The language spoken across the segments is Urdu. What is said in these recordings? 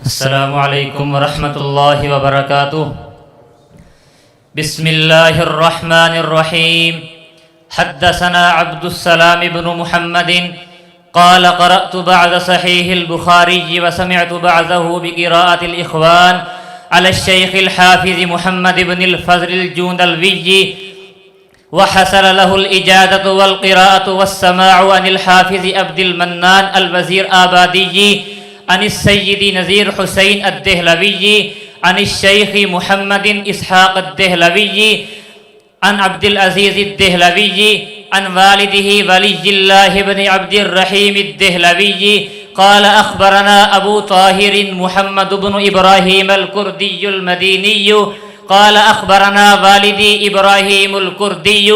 السلام علیکم ورحمۃ اللہ وبرکاتہ۔ بسم اللہ الرحمن الرحیم۔ حدثنا عبد السلام بن محمد قال قرأت بعد صحیح البخاری وسمعت بعضه بقراءة الإخوان على الشيخ الحافظ محمد بن الفضل الجندلوي وحصل له الإجازة والقراءة والسماع عن الحافظ عبد المنان الوزير آبادي عن السيد نذير حسين الدهلوي عن الشيخ محمد إسحاق الدهلوي عن عبد العزيز الدهلوي عن والده ولي الله بن عبد الرحيم الدهلوي قال أخبرنا أبو طاهر محمد بن إبراهيم الكردي المديني قال أخبرنا والدي إبراهيم الكردي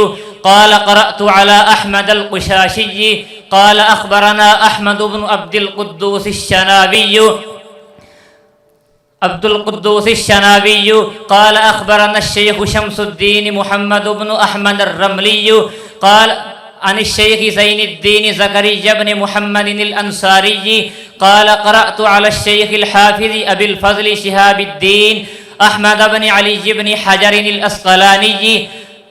قال قرأت على أحمد القشاشي قال أخبرنا أحمد بن عبد القدوس الشنابي قال أخبرنا الشيخ شمس الدين محمد بن أحمد الرملي قال عن الشيخ زين الدين زكريا بن محمد الأنصاري قال قرأت على الشيخ الحافظ أبي الفضل شهاب الدين أحمد بن علي بن حجر الأسقلاني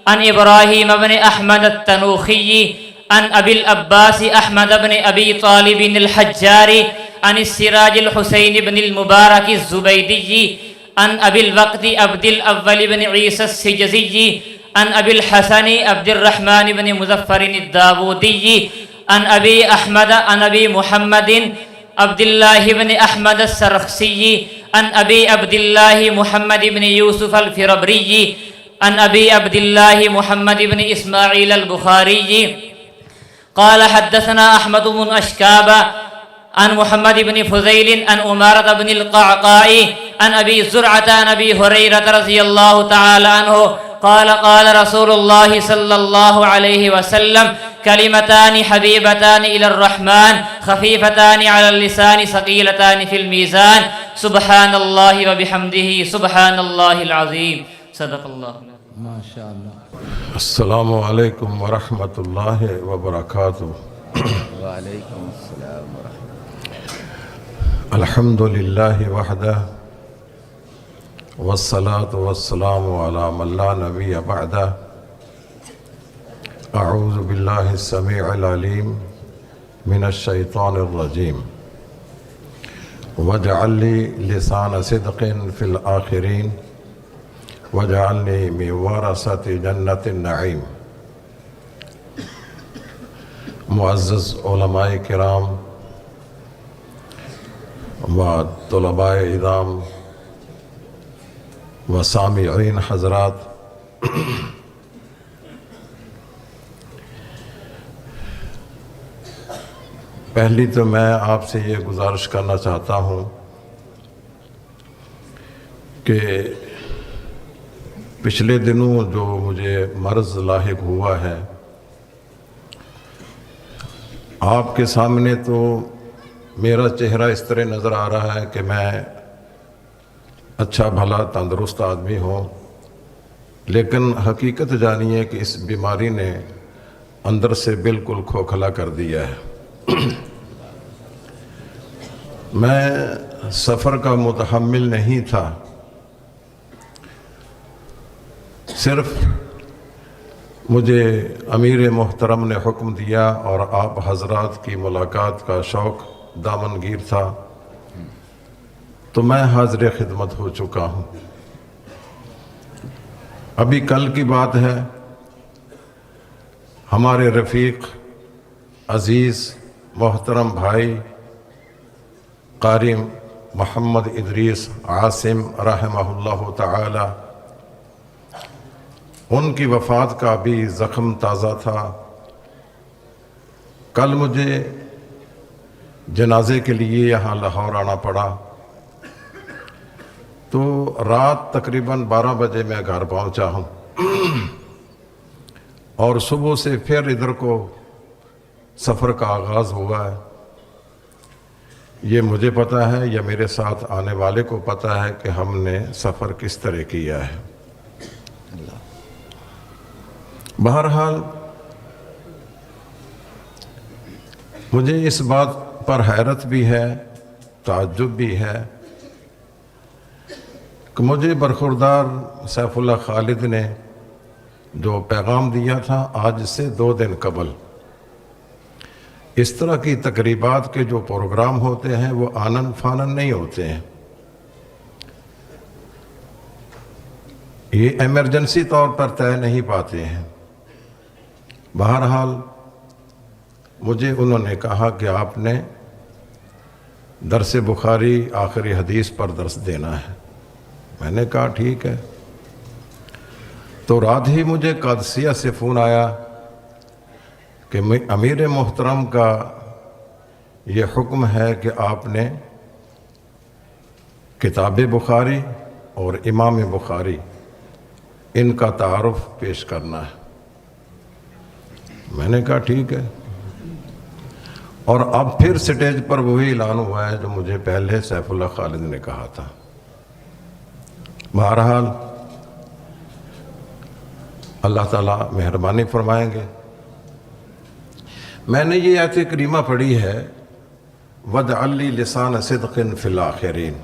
عن إبراهيم بن أحمد التنوخي عن أبي الأباس أحمد بن أبي طالب الحجاري عن السراج الحسين بن المبارك الزبيدي عن أبي الوقت عبد الأول بن عيسى السجزي عن أبي الحسن عبد الرحمن بن مظفر الداودي عن أبي أحمد عن أبي محمد عبد الله بن أحمد السرخسي عن أبي عبد الله محمد بن يوسف الفربري عن أبي عبد الله محمد بن إسماعيل البخاري قال حدثنا أحمد بن أشكاب عن محمد بن فضيل عن أمارة بن القعقاع عن أبي زرعة عن أبي هريرة رضي الله تعالى عنه قال قال رسول الله صلى الله عليه وسلم كلمتان حبيبتان إلى الرحمن خفيفتان على اللسان ثقيلتان في الميزان سبحان الله وبحمده سبحان الله العظيم صدق الله ما شاء اللہ۔ السلام علیکم ورحمۃ اللہ وبرکاتہ۔ وعلیکم السلام ورحمۃ الحمد للہ وحدہ والصلاة والسلام علی من لا نبی بعدہ۔ اعوذ باللہ السمیع العلیم من الشیطان الرجیم واجعل لی لسان صدق فی الآخرین وجعلنی من ورثۃ جنۃ النعیم۔ معزز علماء کرام و طلباء اعظام و سامعین حضرات، پہلی تو میں آپ سے یہ گزارش کرنا چاہتا ہوں کہ پچھلے دنوں جو مجھے مرض لاحق ہوا ہے، آپ کے سامنے تو میرا چہرہ اس طرح نظر آ رہا ہے کہ میں اچھا بھلا تندرست آدمی ہوں، لیکن حقیقت جانیے کہ اس بیماری نے اندر سے بالکل کھوکھلا کر دیا ہے۔ میں سفر کا متحمل نہیں تھا، صرف مجھے امیر محترم نے حکم دیا اور آپ حضرات کی ملاقات کا شوق دامنگیر تھا، تو میں حاضر خدمت ہو چکا ہوں۔ ابھی کل کی بات ہے، ہمارے رفیق عزیز محترم بھائی قاری محمد ادریس عاصم رحمہ اللہ تعالی، ان کی وفات کا بھی زخم تازہ تھا۔ کل مجھے جنازے کے لیے یہاں لاہور آنا پڑا، تو رات تقریباً 12 بجے میں گھر پہنچا ہوں، اور صبح سے پھر ادھر کو سفر کا آغاز ہوا ہے۔ یہ مجھے پتہ ہے یا میرے ساتھ آنے والے کو پتہ ہے کہ ہم نے سفر کس طرح کیا ہے۔ بہرحال مجھے اس بات پر حیرت بھی ہے، تعجب بھی ہے کہ مجھے برخوردار سیف اللہ خالد نے جو پیغام دیا تھا آج سے 2 دن قبل، اس طرح کی تقریبات کے جو پروگرام ہوتے ہیں وہ آنن فانن نہیں ہوتے ہیں، یہ ایمرجنسی طور پر طے نہیں پاتے ہیں۔ بہرحال مجھے انہوں نے کہا کہ آپ نے درس بخاری آخری حدیث پر درس دینا ہے۔ میں نے کہا ٹھیک ہے۔ تو رات ہی مجھے قادسیہ سے فون آیا کہ امیر محترم کا یہ حکم ہے کہ آپ نے کتاب بخاری اور امام بخاری ان کا تعارف پیش کرنا ہے۔ میں نے کہا ٹھیک ہے۔ اور اب پھر سٹیج پر وہی اعلان ہوا ہے جو مجھے پہلے سیف اللہ خالد نے کہا تھا۔ بہرحال اللہ تعالیٰ مہربانی فرمائیں گے۔ میں نے یہ آیت کریمہ پڑھی ہے وَاجْعَلْ لِي لِسَانَ صِدْقٍ فِي الْآخِرِينَ۔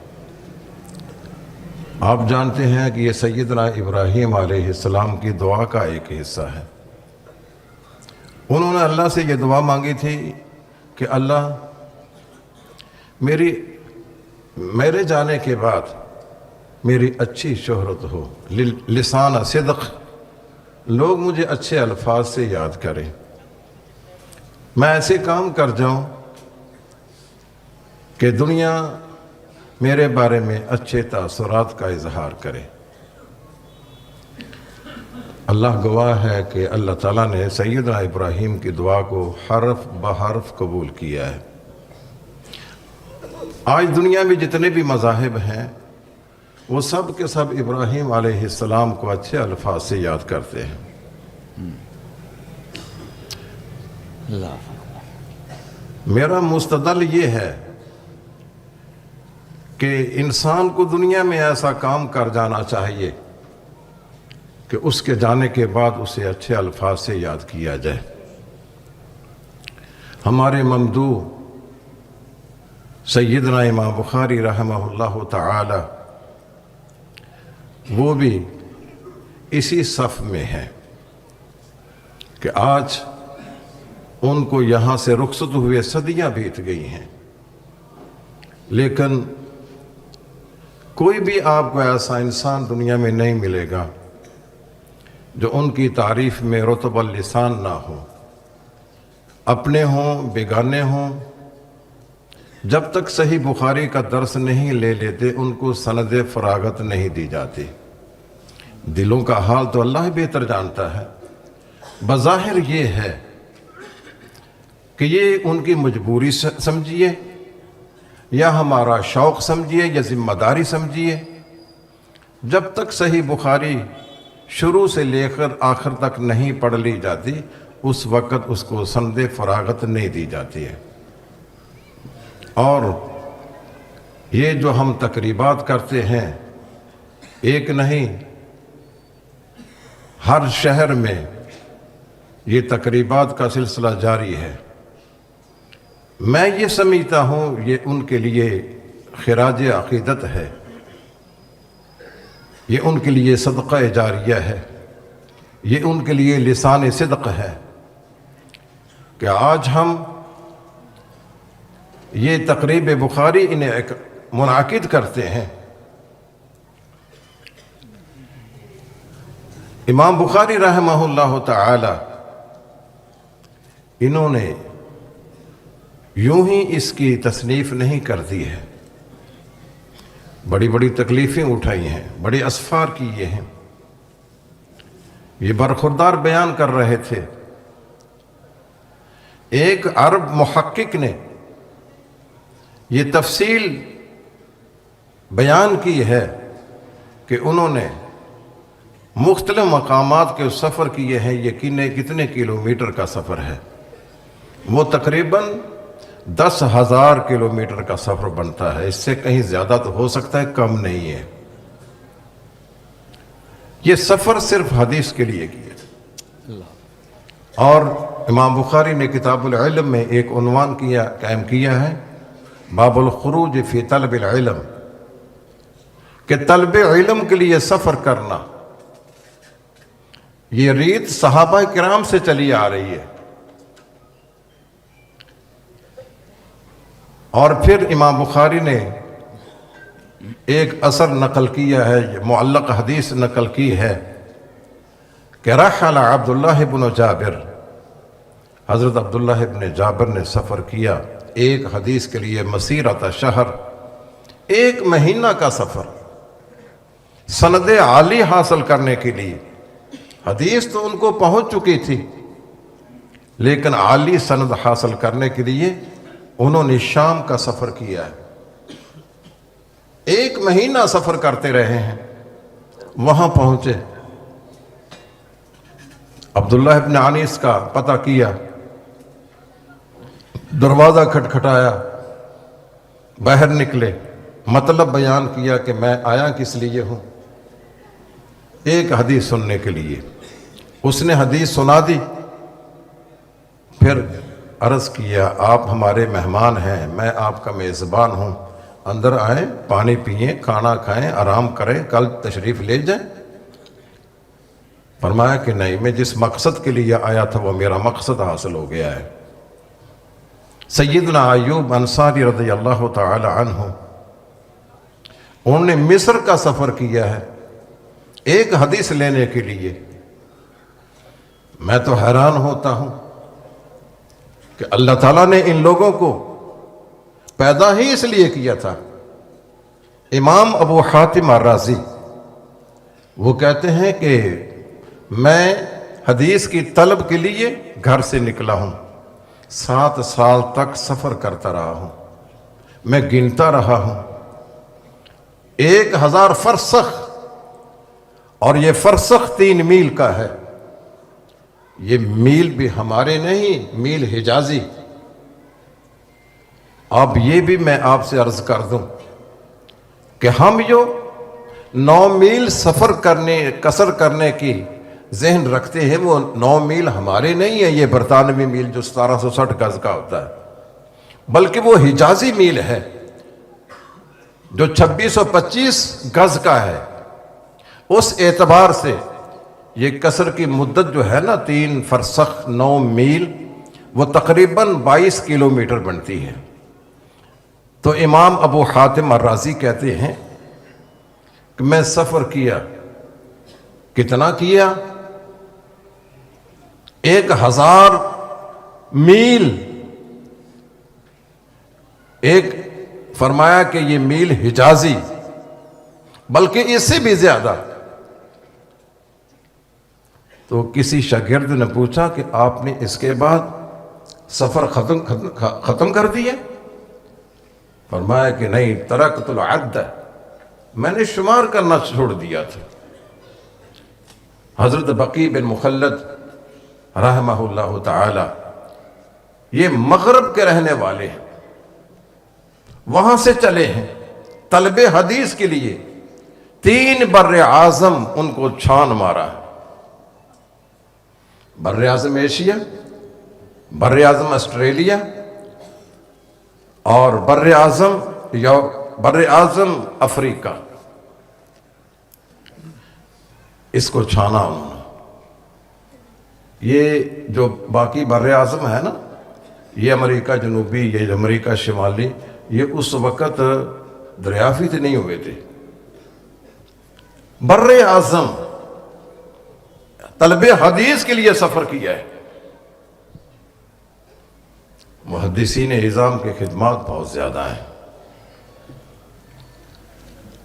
آپ جانتے ہیں کہ یہ سیدنا ابراہیم علیہ السلام کی دعا کا ایک حصہ ہے۔ انہوں نے اللہ سے یہ دعا مانگی تھی کہ اللہ میرے جانے کے بعد میری اچھی شہرت ہو، لسان صدق، لوگ مجھے اچھے الفاظ سے یاد کریں، میں ایسے کام کر جاؤں کہ دنیا میرے بارے میں اچھے تاثرات کا اظہار کرے۔ اللہ گواہ ہے کہ اللہ تعالیٰ نے سیدنا ابراہیم کی دعا کو حرف بحرف قبول کیا ہے۔ آج دنیا میں جتنے بھی مذاہب ہیں وہ سب کے سب ابراہیم علیہ السلام کو اچھے الفاظ سے یاد کرتے ہیں۔ میرا مستدل یہ ہے کہ انسان کو دنیا میں ایسا کام کر جانا چاہیے کہ اس کے جانے کے بعد اسے اچھے الفاظ سے یاد کیا جائے۔ ہمارے ممدوح سیدنا امام بخاری رحمہ اللہ تعالی وہ بھی اسی صف میں ہیں کہ آج ان کو یہاں سے رخصت ہوئے صدیاں بیت گئی ہیں، لیکن کوئی بھی آپ کو ایسا انسان دنیا میں نہیں ملے گا جو ان کی تعریف میں رطب اللسان نہ ہو، اپنے ہوں بیگانے ہوں۔ جب تک صحیح بخاری کا درس نہیں لے لیتے ان کو سند فراغت نہیں دی جاتی۔ دلوں کا حال تو اللہ ہی بہتر جانتا ہے۔ بظاہر یہ ہے کہ یہ ان کی مجبوری سمجھیے یا ہمارا شوق سمجھیے یا ذمہ داری سمجھیے، جب تک صحیح بخاری شروع سے لے کر آخر تک نہیں پڑھ لی جاتی اس وقت اس کو سند فراغت نہیں دی جاتی ہے۔ اور یہ جو ہم تقریبات کرتے ہیں ایک نہیں، ہر شہر میں یہ تقریبات کا سلسلہ جاری ہے۔ میں یہ سمجھتا ہوں یہ ان کے لیے خراج عقیدت ہے، یہ ان کے لیے صدقہ جاریہ ہے، یہ ان کے لیے لسان صدق ہے کہ آج ہم یہ تقریب بخاری انہیں منعقد کرتے ہیں۔ امام بخاری رحمہ اللہ تعالی انہوں نے یوں ہی اس کی تصنیف نہیں کر دی ہے، بڑی بڑی تکلیفیں اٹھائی ہیں، بڑے اسفار کیے ہیں۔ یہ برخوردار بیان کر رہے تھے، ایک عرب محقق نے یہ تفصیل بیان کی ہے کہ انہوں نے مختلف مقامات کے سفر کیے ہیں، یہ کتنے کلومیٹر کا سفر ہے، وہ تقریباً 10,000 کلومیٹر کا سفر بنتا ہے، اس سے کہیں زیادہ تو ہو سکتا ہے، کم نہیں ہے۔ یہ سفر صرف حدیث کے لیے کیا، اور امام بخاری نے کتاب العلم میں ایک عنوان قائم کیا ہے، باب الخروج فی طلب العلم، کہ طلب علم کے لیے سفر کرنا یہ ریت صحابہ کرام سے چلی آ رہی ہے. اور پھر امام بخاری نے ایک اثر نقل کیا ہے، معلق حدیث نقل کی ہے کہ رحل عبداللہ بن جابر، حضرت عبداللہ بن جابر نے سفر کیا ایک حدیث کے لیے، مسیرۃ شہر، 1 مہینہ کا سفر، سند عالی حاصل کرنے کے لیے. حدیث تو ان کو پہنچ چکی تھی، لیکن عالی سند حاصل کرنے کے لیے انہوں نے شام کا سفر کیا ہے. 1 مہینہ سفر کرتے رہے ہیں. وہاں پہنچے، عبداللہ ابن انیس کا پتہ کیا، دروازہ کھٹکھٹایا، باہر نکلے، مطلب بیان کیا کہ میں آیا کس لیے ہوں، ایک حدیث سننے کے لیے. اس نے حدیث سنا دی. پھر عرض کیا آپ ہمارے مہمان ہیں، میں آپ کا میزبان ہوں، اندر آئیں، پانی پئیں، کھانا کھائیں، آرام کریں، کل تشریف لے جائیں. فرمایا کہ نہیں، میں جس مقصد کے لیے آیا تھا وہ میرا مقصد حاصل ہو گیا ہے. سیدنا ایوب انصاری رضی اللہ تعالی عنہ، انہوں نے مصر کا سفر کیا ہے ایک حدیث لینے کے لیے. میں تو حیران ہوتا ہوں کہ اللہ تعالیٰ نے ان لوگوں کو پیدا ہی اس لیے کیا تھا. امام ابو حاتم الرازی وہ کہتے ہیں کہ میں حدیث کی طلب کے لیے گھر سے نکلا ہوں، 7 سال تک سفر کرتا رہا ہوں، میں گنتا رہا ہوں 1000 فرسخ، اور یہ فرسخ 3 میل کا ہے. یہ میل بھی ہمارے نہیں، میل حجازی. اب یہ بھی میں آپ سے عرض کر دوں کہ ہم جو 9 میل سفر کرنے، قصر کرنے کی ذہن رکھتے ہیں، وہ 9 میل ہمارے نہیں ہیں، یہ برطانوی میل جو 1760 گز کا ہوتا ہے، بلکہ وہ حجازی میل ہے جو 2625 گز کا ہے. اس اعتبار سے یہ قصر کی مدت جو ہے نا 3 فرسخ 9 میل، وہ تقریباً 22 کلومیٹر بنتی ہے. تو امام ابو حاتم الرازی کہتے ہیں کہ میں سفر کیا. کتنا کیا؟ 1000 میل. ایک فرمایا کہ یہ میل حجازی، بلکہ اس سے بھی زیادہ. تو کسی شاگرد نے پوچھا کہ آپ نے اس کے بعد سفر ختم کر دیا؟ فرمایا کہ نہیں، ترکت العد، میں نے شمار کرنا چھوڑ دیا تھا. حضرت بقی بن مخلد رحمہ اللہ تعالی، یہ مغرب کے رہنے والے ہیں، وہاں سے چلے ہیں طلب حدیث کے لیے. 3 بر اعظم ان کو چھان مارا ہے. بر اعظم ایشیا، بر اعظم آسٹریلیا، اور بر اعظم افریقہ. اس کو چھانا انہوں نے. یہ جو باقی بر اعظم ہے نا، یہ امریکہ جنوبی، یہ امریکہ شمالی، یہ اس وقت دریافت نہیں ہوئے تھے. بر اعظم طلب حدیث کے لیے سفر کیا ہے. محدثین اعظام کے خدمات بہت زیادہ ہیں.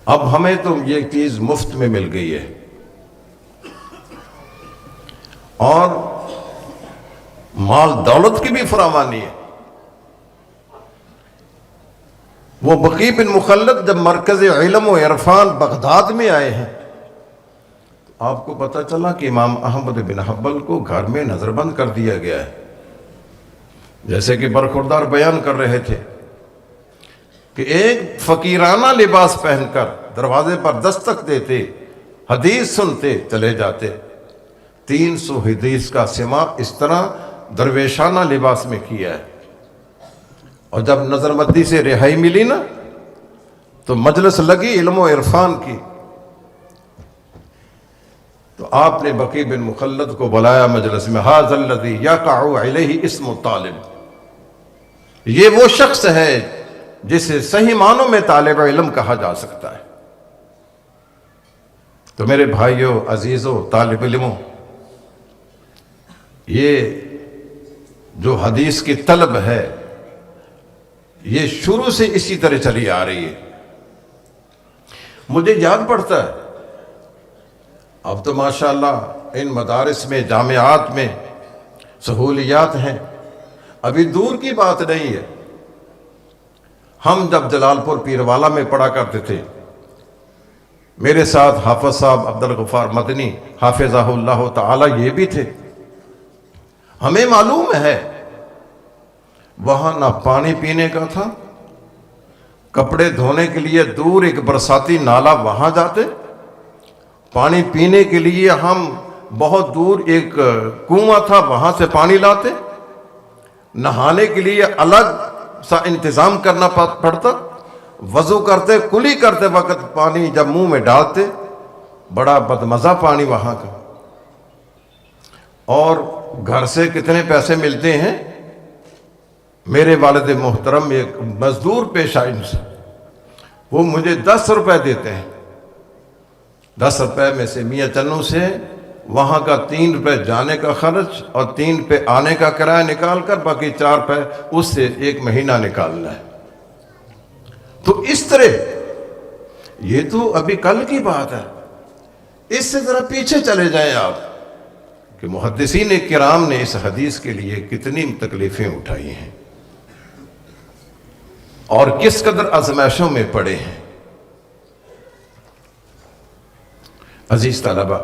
اب ہمیں تو یہ چیز مفت میں مل گئی ہے، اور مال دولت کی بھی فراوانی ہے. وہ بقی بن مخلد جب مرکز علم و عرفان بغداد میں آئے ہیں، آپ کو پتہ چلا کہ امام احمد بن حنبل کو گھر میں نظر بند کر دیا گیا ہے. جیسے کہ برخوردار بیان کر رہے تھے کہ ایک فقیرانہ لباس پہن کر دروازے پر دستک دیتے، حدیث سنتے، چلے جاتے. 300 حدیث کا سماع اس طرح درویشانہ لباس میں کیا ہے. اور جب نظر مدی سے رہائی ملی نا، تو مجلس لگی علم و عرفان کی، تو آپ نے بقی بن مخلد کو بلایا مجلس میں، ھذا الذی یقع علیہ اسم الطالب، یہ وہ شخص ہے جسے صحیح معنوں میں طالب علم کہا جا سکتا ہے۔ تو میرے بھائیوں، عزیزوں، طالب علموں، یہ جو حدیث کی طلب ہے یہ شروع سے اسی طرح چلی آ رہی ہے۔ مجھے یاد پڑتا ہے، اب تو ماشاءاللہ ان مدارس میں، جامعات میں سہولیات ہیں، ابھی دور کی بات نہیں ہے۔ ہم جب جلال پور پیروالا میں پڑھا کرتے تھے، میرے ساتھ حافظ صاحب عبدالغفار مدنی حافظہ اللہ تعالی یہ بھی تھے۔ ہمیں معلوم ہے وہاں نہ پانی پینے کا تھا، کپڑے دھونے کے لیے دور ایک برساتی نالا وہاں جاتے، پانی پینے کے لیے ہم بہت دور ایک کنواں تھا وہاں سے پانی لاتے، نہانے کے لیے الگ سا انتظام کرنا پڑتا، وضو کرتے کلی کرتے وقت پانی جب منہ میں ڈالتے بڑا بدمزہ پانی وہاں کا۔ اور گھر سے کتنے پیسے ملتے ہیں؟ میرے والد محترم ایک مزدور پیشہ انسان، وہ مجھے 10 روپے دیتے ہیں، 10 روپے میں سے میاں چنو سے وہاں کا 3 روپے جانے کا خرچ اور 3 روپے آنے کا کرایہ نکال کر باقی 4 روپے اس سے ایک مہینہ نکالنا ہے۔ تو اس طرح، یہ تو ابھی کل کی بات ہے، اس سے ذرا پیچھے چلے جائیں آپ کہ محدثین کرام نے اس حدیث کے لیے کتنی تکلیفیں اٹھائی ہیں اور کس قدر آزمائشوں میں پڑے ہیں۔ عزیز طلبہ،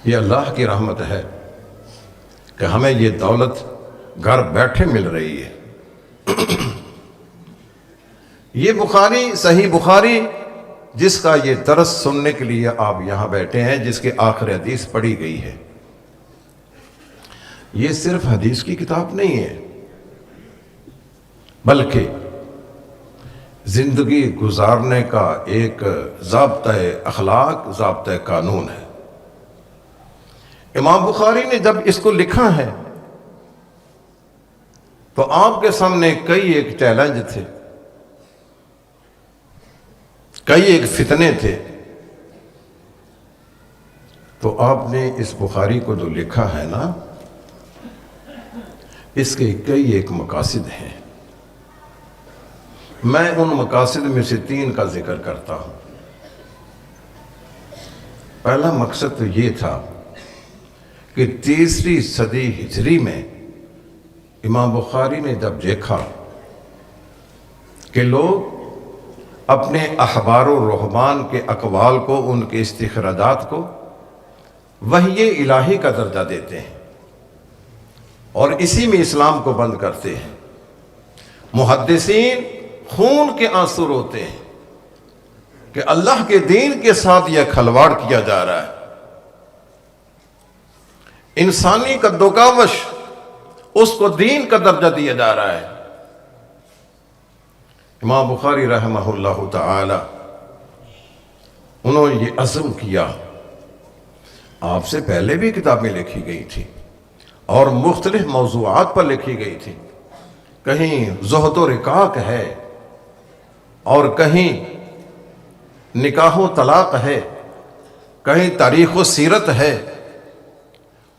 یہ اللہ کی رحمت ہے کہ ہمیں یہ دولت گھر بیٹھے مل رہی ہے۔ یہ بخاری، صحیح بخاری، جس کا یہ درس سننے کے لیے آپ یہاں بیٹھے ہیں، جس کے آخر حدیث پڑھی گئی ہے، یہ صرف حدیث کی کتاب نہیں ہے بلکہ زندگی گزارنے کا ایک ضابطۂ اخلاق، ضابطۂ قانون ہے۔ امام بخاری نے جب اس کو لکھا ہے تو آپ کے سامنے کئی ایک چیلنج تھے، کئی ایک فتنے تھے، تو آپ نے اس بخاری کو جو لکھا ہے نا، اس کے کئی ایک مقاصد ہیں۔ میں ان مقاصد میں سے 3 کا ذکر کرتا ہوں۔ پہلا مقصد تو یہ تھا کہ 3 صدی ہجری میں امام بخاری نے جب دیکھا کہ لوگ اپنے احبار و رہبان کے اقوال کو، ان کے استخراجات کو وحی الہی کا درجہ دیتے ہیں اور اسی میں اسلام کو بند کرتے ہیں، محدثین خون کے آنسو روتے ہیں کہ اللہ کے دین کے ساتھ یہ کھلواڑ کیا جا رہا ہے، انسانی کدوکاوش، اس کو دین کا درجہ دیا جا رہا ہے۔ امام بخاری رحمہ اللہ تعالی، انہوں نے یہ عزم کیا، آپ سے پہلے بھی کتابیں لکھی گئی تھی اور مختلف موضوعات پر لکھی گئی تھی، کہیں زہد و رقاق ہے اور کہیں نکاح و طلاق ہے، کہیں تاریخ و سیرت ہے،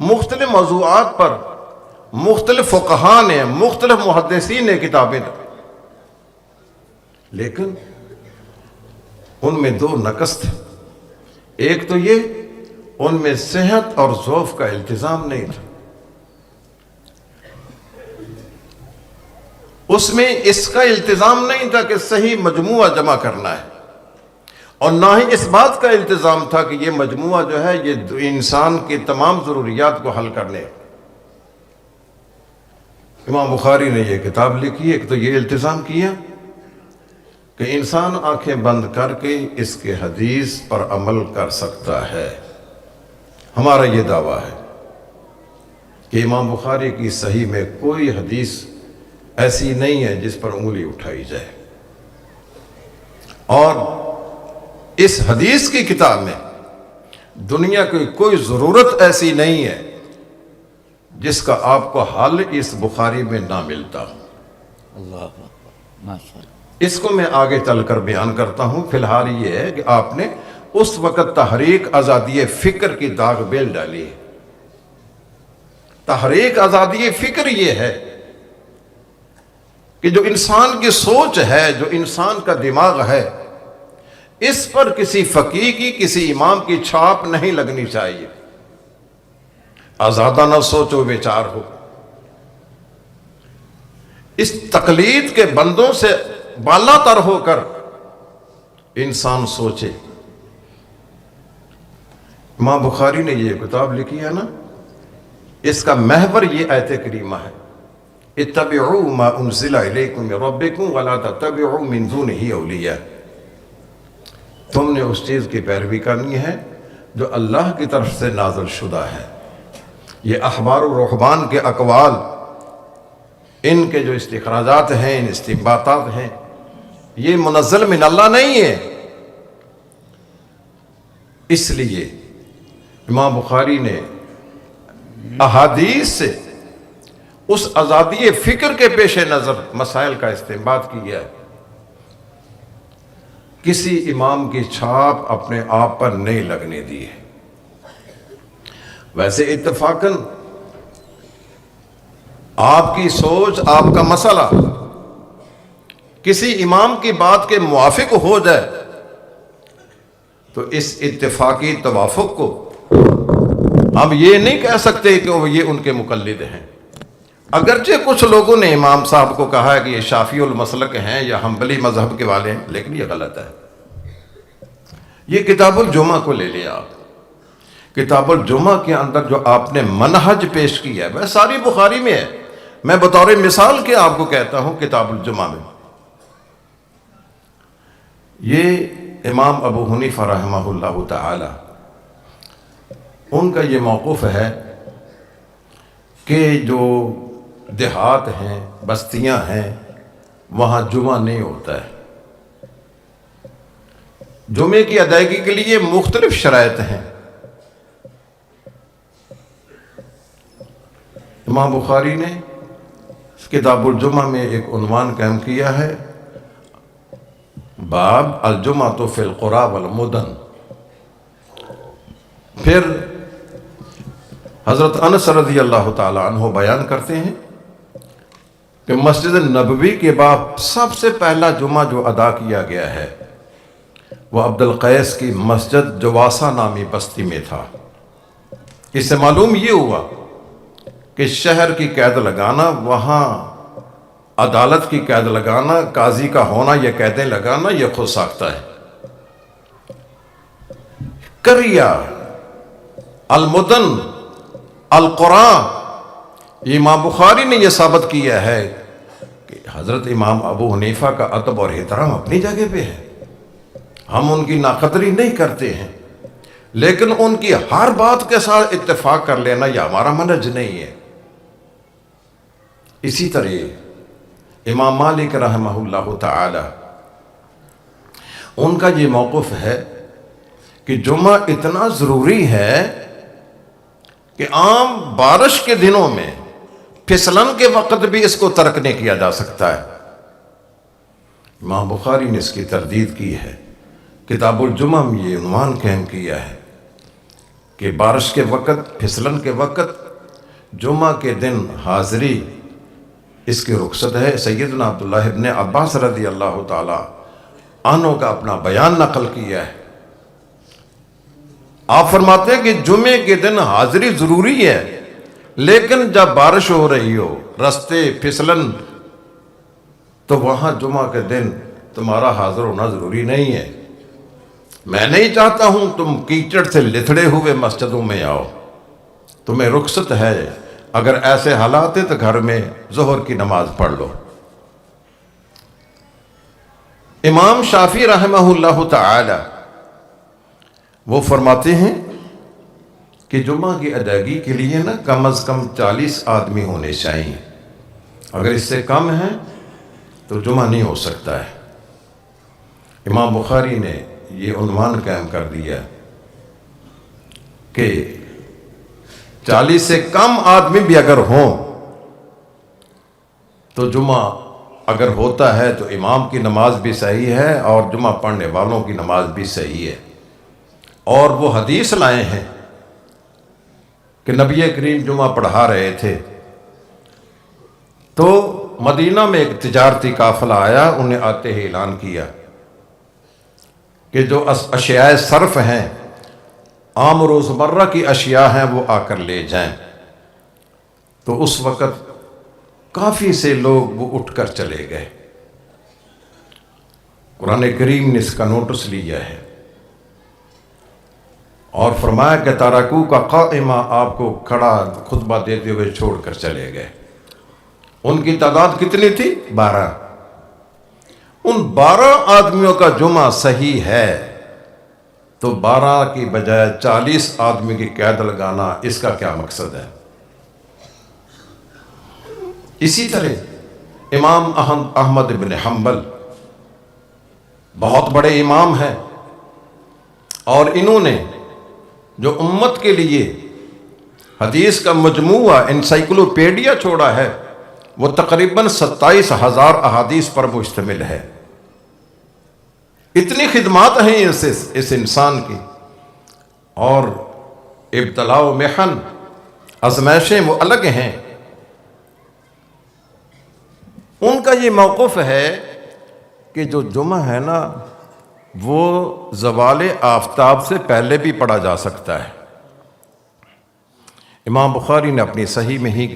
مختلف موضوعات پر مختلف فقہاء نے، مختلف محدثین نے کتابیں دی، لیکن ان میں 2 نقص تھے۔ ایک تو یہ، ان میں صحت اور ذوق کا التزام نہیں تھا، اس میں اس کا التزام نہیں تھا کہ صحیح مجموعہ جمع کرنا ہے، اور نہ ہی اس بات کا التزام تھا کہ یہ مجموعہ جو ہے یہ انسان کی تمام ضروریات کو حل کر لے۔ امام بخاری نے یہ کتاب لکھی، ایک تو یہ التزام کیا کہ انسان آنکھیں بند کر کے اس کے حدیث پر عمل کر سکتا ہے۔ ہمارا یہ دعویٰ ہے کہ امام بخاری کی صحیح میں کوئی حدیث ایسی نہیں ہے جس پر انگلی اٹھائی جائے۔ اور اس حدیث کی کتاب میں دنیا کی کوئی ضرورت ایسی نہیں ہے جس کا آپ کو حل اس بخاری میں نہ ملتا ہو۔ اللہ اکبر، ماشاء اللہ۔ اس کو میں آگے چل کر بیان کرتا ہوں۔ فی الحال یہ ہے کہ آپ نے اس وقت تحریک آزادی فکر کی داغ بیل ڈالی ہے۔ تحریک آزادی فکر یہ ہے کہ جو انسان کی سوچ ہے، جو انسان کا دماغ ہے، اس پر کسی فقیہ کی، کسی امام کی چھاپ نہیں لگنی چاہیے۔ آزادانہ سوچو بیچار ہو، اس تقلید کے بندوں سے بالا تر ہو کر انسان سوچے۔ امام بخاری نے یہ کتاب لکھی ہے نا، اس کا محور یہ آیت کریمہ ہے، اتبعوا ما انزل الیکم من ربکم ولا تتبعوا من دونہ اولیاء۔ تم نے اس چیز کی پیروی کرنی ہے جو اللہ کی طرف سے نازل شدہ ہے۔ یہ احبار و رہبان کے اقوال، ان کے جو استخراجات ہیں، ان استنباطات ہیں، یہ منزل من اللہ نہیں ہے۔ اس لیے امام بخاری نے احادیث سے اس آزادی فکر کے پیش نظر مسائل کا استنباط کیا ہے۔ کسی امام کی چھاپ اپنے آپ پر نہیں لگنے دی ہے۔ ویسے اتفاقاً آپ کی سوچ، آپ کا مسئلہ کسی امام کی بات کے موافق ہو جائے تو اس اتفاقی توافق کو ہم یہ نہیں کہہ سکتے کہ وہ یہ ان کے مقلد ہیں۔ اگرچہ کچھ لوگوں نے امام صاحب کو کہا ہے کہ یہ شافعی المسلک ہیں یا حنبلی مذہب کے والے ہیں، لیکن یہ غلط ہے۔ یہ کتاب الجمعہ کو لے لیا آپ، کتاب الجمعہ کے اندر جو آپ نے منہج پیش کیا ہے وہ ساری بخاری میں ہے۔ میں بطور مثال کے آپ کو کہتا ہوں کتاب الجمعہ میں یہ امام ابو حنیفہ رحمہ اللہ تعالی ان کا یہ موقف ہے کہ جو دیہات ہیں، بستیاں ہیں، وہاں جمعہ نہیں ہوتا ہے۔ جمعے کی ادائیگی کے لیے مختلف شرائط ہیں۔ امام بخاری نے کتاب الجمعہ میں ایک عنوان قائم کیا ہے، باب الجمعۃ فی القریٰ والمدن۔ پھر حضرت انس رضی اللہ تعالی عنہ بیان کرتے ہیں کہ مسجد نبوی کے بعد سب سے پہلا جمعہ جو ادا کیا گیا ہے وہ عبد القیس کی مسجد جواسہ نامی بستی میں تھا۔ اس سے معلوم یہ ہوا کہ شہر کی قید لگانا، وہاں عدالت کی قید لگانا، قاضی کا ہونا، یہ قیدیں لگانا، یہ خود ساختہ ہے۔ قریہ، المدن، القرآن، امام بخاری نے یہ ثابت کیا ہے کہ حضرت امام ابو حنیفہ کا ادب اور احترام اپنی جگہ پہ ہے، ہم ان کی ناقدری نہیں کرتے ہیں، لیکن ان کی ہر بات کے ساتھ اتفاق کر لینا یہ ہمارا منہج نہیں ہے۔ اسی طرح امام مالک رحمہ اللہ تعالی ان کا یہ موقف ہے کہ جمعہ اتنا ضروری ہے کہ عام بارش کے دنوں میں پھسلن کے وقت بھی اس کو ترک نہیں کیا جا سکتا ہے۔ امام بخاری نے اس کی تردید کی ہے، کتاب الجمعہ میں یہ عنوان قائم کیا ہے کہ بارش کے وقت، پھسلن کے وقت، جمعہ کے دن حاضری اس کی رخصت ہے۔ سیدنا عبداللہ ابن عباس رضی اللہ تعالی عنہ کا اپنا بیان نقل کیا ہے۔ آپ فرماتے ہیں کہ جمعے کے دن حاضری ضروری ہے، لیکن جب بارش ہو رہی ہو، رستے پھسلن، تو وہاں جمعہ کے دن تمہارا حاضر ہونا ضروری نہیں ہے۔ میں نہیں چاہتا ہوں تم کیچڑ سے لتھڑے ہوئے مسجدوں میں آؤ، تمہیں رخصت ہے، اگر ایسے حالات ہیں تو گھر میں ظہر کی نماز پڑھ لو۔ امام شافعی رحمہ اللہ تعالی وہ فرماتے ہیں کہ جمعہ کی ادائیگی کے لیے نا کم از کم 40 آدمی ہونے چاہیے، اگر اس سے کم ہیں تو جمعہ نہیں ہو سکتا ہے۔ امام بخاری نے یہ عنوان قائم کر دیا کہ 40 سے کم آدمی بھی اگر ہوں تو جمعہ اگر ہوتا ہے تو امام کی نماز بھی صحیح ہے اور جمعہ پڑھنے والوں کی نماز بھی صحیح ہے۔ اور وہ حدیث لائے ہیں کہ نبی کریم جمعہ پڑھا رہے تھے تو مدینہ میں ایک تجارتی قافلہ آیا، انہیں آتے ہی اعلان کیا کہ جو اشیاء صرف ہیں، عام روزمرہ کی اشیاء ہیں، وہ آ کر لے جائیں۔ تو اس وقت کافی سے لوگ وہ اٹھ کر چلے گئے۔ قرآن کریم نے اس کا نوٹس لیا ہے اور فرمایا کہ تارکو کا قائمہ، آپ کو کھڑا خطبہ دیتے ہوئے چھوڑ کر چلے گئے۔ ان کی تعداد کتنی تھی؟ 12۔ ان 12 آدمیوں کا جمعہ صحیح ہے تو 12 کی بجائے 40 آدمی کی قید لگانا، اس کا کیا مقصد ہے؟ اسی طرح امام احمد بن حنبل بہت بڑے امام ہیں، اور انہوں نے جو امت کے لیے حدیث کا مجموعہ انسائکلوپیڈیا چھوڑا ہے، وہ تقریباً 27,000 احادیث پر مشتمل ہے۔ اتنی خدمات ہیں اس انسان کی، اور ابتلاء و محن، آزمائشیں وہ الگ ہیں۔ ان کا یہ موقف ہے کہ جو جمعہ ہے نا، وہ زوال آفتاب سے پہلے بھی پڑھا جا سکتا ہے۔ امام بخاری نے اپنی صحیح میں ہی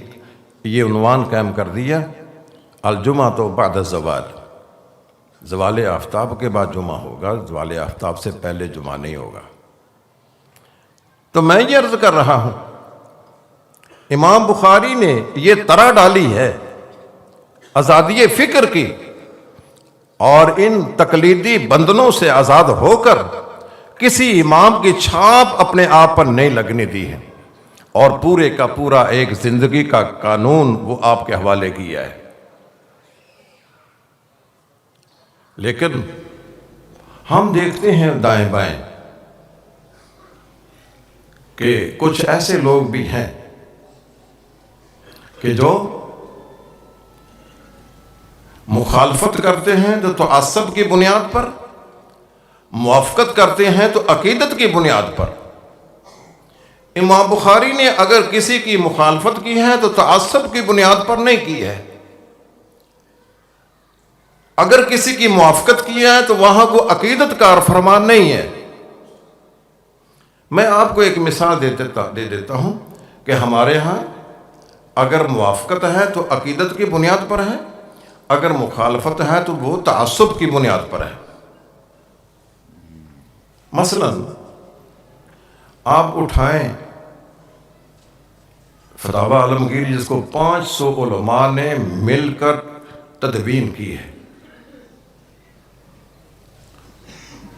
یہ عنوان قائم کر دیا، الجمعہ تو بعد الزوال، زوال آفتاب کے بعد جمعہ ہوگا، زوال آفتاب سے پہلے جمعہ نہیں ہوگا۔ تو میں یہ عرض کر رہا ہوں، امام بخاری نے یہ طرح ڈالی ہے آزادی فکر کی، اور ان تقلیدی بندنوں سے آزاد ہو کر کسی امام کی چھاپ اپنے آپ پر نہیں لگنے دی ہے، اور پورے کا پورا ایک زندگی کا قانون وہ آپ کے حوالے کیا ہے۔ لیکن ہم دیکھتے ہیں دائیں بائیں کہ کچھ ایسے لوگ بھی ہیں کہ جو مخالفت کرتے ہیں تو تعصب کی بنیاد پر، موافقت کرتے ہیں تو عقیدت کی بنیاد پر۔ امام بخاری نے اگر کسی کی مخالفت کی ہے تو تعصب کی بنیاد پر نہیں کی ہے، اگر کسی کی موافقت کی ہے تو وہاں وہ عقیدت کار فرمان نہیں ہے۔ میں آپ کو ایک مثال دے دیتا ہوں کہ ہمارے ہاں اگر موافقت ہے تو عقیدت کی بنیاد پر ہے، اگر مخالفت ہے تو وہ تعصب کی بنیاد پر ہے۔ مثلا آپ اٹھائیں فتاوی عالمگیری، جس کو 500 علماء نے مل کر تدوین کی ہے،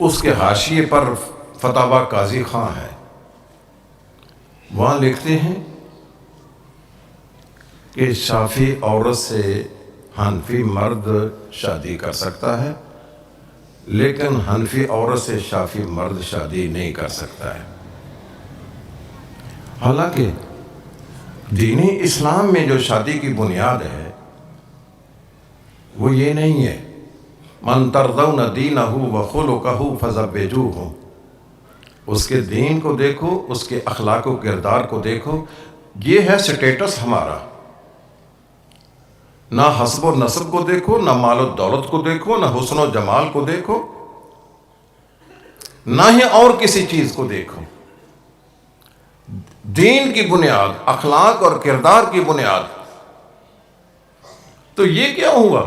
اس کے حاشیے پر فتاوی قاضی خان ہے، وہاں لکھتے ہیں کہ شافعی عورت سے حنفی مرد شادی کر سکتا ہے، لیکن حنفی عورت سے شافعی مرد شادی نہیں کر سکتا ہے۔ حالانکہ دین اسلام میں جو شادی کی بنیاد ہے وہ یہ نہیں ہے من ترضون دینہ وخلقہ فزوجوہ، اس کے دین کو دیکھو، اس کے اخلاق و کردار کو دیکھو، یہ ہے سٹیٹس ہمارا۔ نہ حسب و نسب کو دیکھو، نہ مال و دولت کو دیکھو، نہ حسن و جمال کو دیکھو، نہ ہی اور کسی چیز کو دیکھو۔ دین کی بنیاد، اخلاق اور کردار کی بنیاد۔ تو یہ کیا ہوا